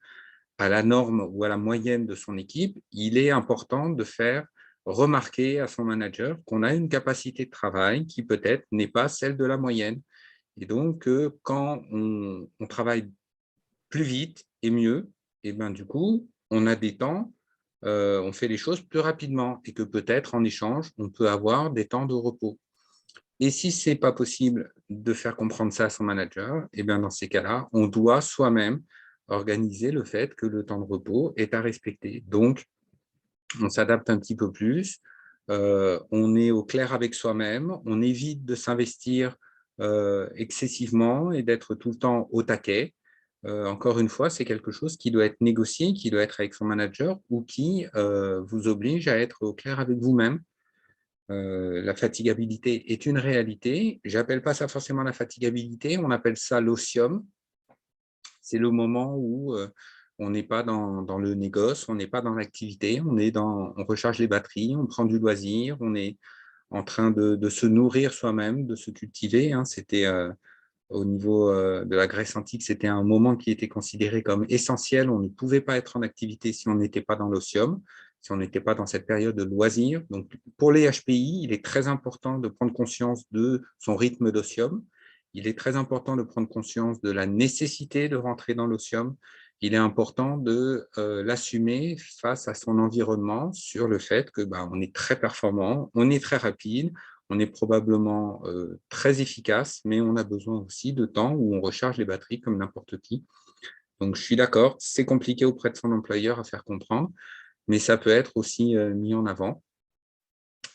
à la norme ou à la moyenne de son équipe, il est important de faire remarquer à son manager qu'on a une capacité de travail qui peut-être n'est pas celle de la moyenne. Et donc, quand on travaille plus vite et mieux, et ben, du coup, on a des temps, on fait les choses plus rapidement et que peut-être en échange, on peut avoir des temps de repos. Et si ce n'est pas possible de faire comprendre ça à son manager, et bien dans ces cas-là, on doit soi-même organiser le fait que le temps de repos est à respecter. Donc, on s'adapte un petit peu plus, on est au clair avec soi-même, on évite de s'investir excessivement et d'être tout le temps au taquet. Encore une fois, c'est quelque chose qui doit être négocié, qui doit être avec son manager ou qui vous oblige à être au clair avec vous-même. La fatigabilité est une réalité. Je n'appelle pas ça forcément la fatigabilité, on appelle ça l'otium. C'est le moment où on n'est pas dans le négoce, on n'est pas dans l'activité, on recharge les batteries, on prend du loisir, on est en train de se nourrir soi-même, de se cultiver. Hein. C'était au niveau de la Grèce antique, c'était un moment qui était considéré comme essentiel. On ne pouvait pas être en activité si on n'était pas dans l'otium, si on n'était pas dans cette période de loisir. Donc, pour les HPI, il est très important de prendre conscience de son rythme d'otium. Il est très important de prendre conscience de la nécessité de rentrer dans l'otium. Il est important de l'assumer face à son environnement sur le fait que on est très performant, on est très rapide, on est probablement très efficace, mais on a besoin aussi de temps où on recharge les batteries comme n'importe qui. Donc, je suis d'accord, c'est compliqué auprès de son employeur à faire comprendre, mais ça peut être aussi mis en avant,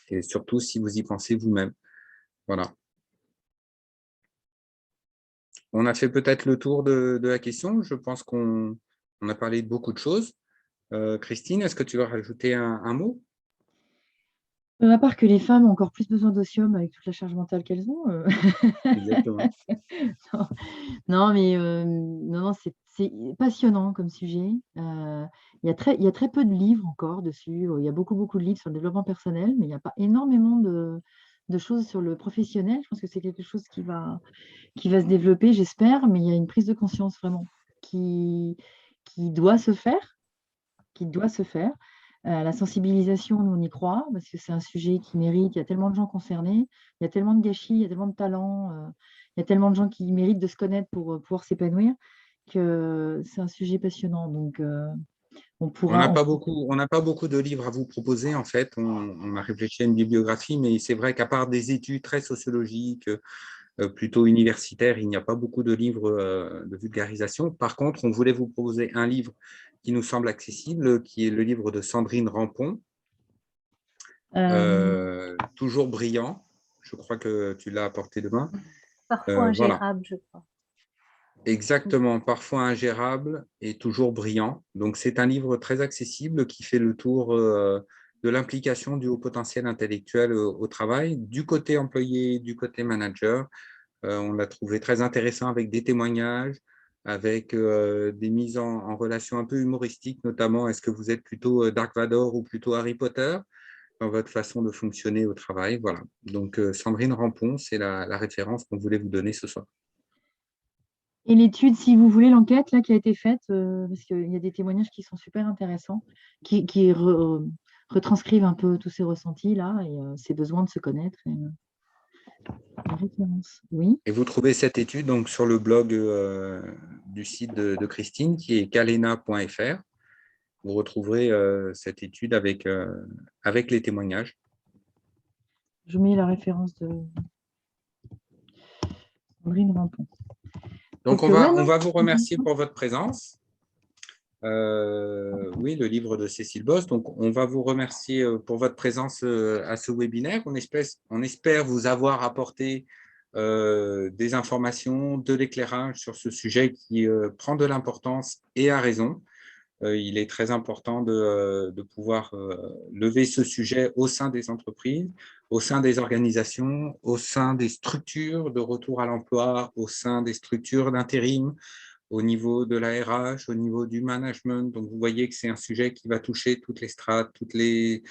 et surtout si vous y pensez vous-même. Voilà. On a fait peut-être le tour de la question. Je pense qu'on a parlé de beaucoup de choses. Christine, est-ce que tu veux rajouter un mot? À part que les femmes ont encore plus besoin d'otium avec toute la charge mentale qu'elles ont. Exactement. Non, non, mais non, c'est passionnant comme sujet. Il y a très peu de livres encore dessus. Il y a beaucoup de livres sur le développement personnel, mais il n'y a pas énormément de choses sur le professionnel. Je pense que c'est quelque chose qui va se développer, j'espère, mais il y a une prise de conscience vraiment qui doit se faire, La sensibilisation, nous, on y croit, parce que c'est un sujet qui mérite. Il y a tellement de gens concernés, il y a tellement de gâchis, il y a tellement de talents, il y a tellement de gens qui méritent de se connaître pour pouvoir s'épanouir, que c'est un sujet passionnant. Donc, on On pourra. n'a pas beaucoup de livres à vous proposer, en fait. On a réfléchi à une bibliographie, mais c'est vrai qu'à part des études très sociologiques, plutôt universitaires, il n'y a pas beaucoup de livres de vulgarisation. Par contre, on voulait vous proposer un livre qui nous semble accessible, qui est le livre de Sandrine Rampon, Toujours brillant. Je crois que tu l'as à portée de main. Parfois ingérable, je crois. Exactement, parfois ingérable et toujours brillant. Donc, c'est un livre très accessible qui fait le tour de l'implication du haut potentiel intellectuel au travail, du côté employé, du côté manager. On l'a trouvé très intéressant avec des témoignages, avec des mises en relation un peu humoristiques, notamment est-ce que vous êtes plutôt Dark Vador ou plutôt Harry Potter dans votre façon de fonctionner au travail. Voilà. Donc, Sandrine Rampon, c'est la référence qu'on voulait vous donner ce soir. Et l'étude, si vous voulez, l'enquête là qui a été faite, parce qu'il y a des témoignages qui sont super intéressants, qui retranscrivent un peu tous ces ressentis là et ces besoins de se connaître. La référence, oui. Et vous trouvez cette étude donc, sur le blog du site de Christine, qui est kalena.fr. Vous retrouverez cette étude avec les témoignages. Je mets la référence de. Sandrine Rampon. Donc, on va vous remercier pour votre présence. Oui, le livre de Cécile Bosse. Donc, on va vous remercier pour votre présence à ce webinaire. On espère vous avoir apporté des informations, de l'éclairage sur ce sujet qui prend de l'importance et a raison. Il est très important de pouvoir lever ce sujet au sein des entreprises, au sein des organisations, au sein des structures de retour à l'emploi, au sein des structures d'intérim, au niveau de la RH, au niveau du management. Donc, vous voyez que c'est un sujet qui va toucher toutes les strates, tous les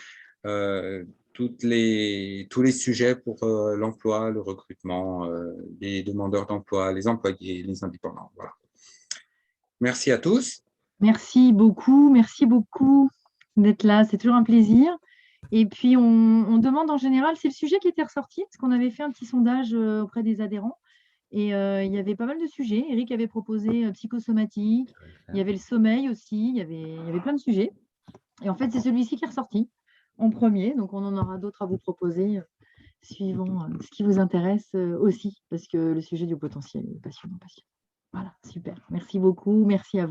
sujets pour l'emploi, le recrutement, les demandeurs d'emploi, les employés, les indépendants. Voilà. Merci à tous. Merci beaucoup d'être là. C'est toujours un plaisir. Et puis, on demande en général, c'est le sujet qui était ressorti, parce qu'on avait fait un petit sondage auprès des adhérents. Et il y avait pas mal de sujets. Eric avait proposé psychosomatique, il y avait le sommeil aussi, il y avait plein de sujets. Et en fait, c'est celui-ci qui est ressorti en premier. Donc, on en aura d'autres à vous proposer suivant ce qui vous intéresse aussi, parce que le sujet du potentiel est passionnant. Voilà, super. Merci beaucoup. Merci à vous.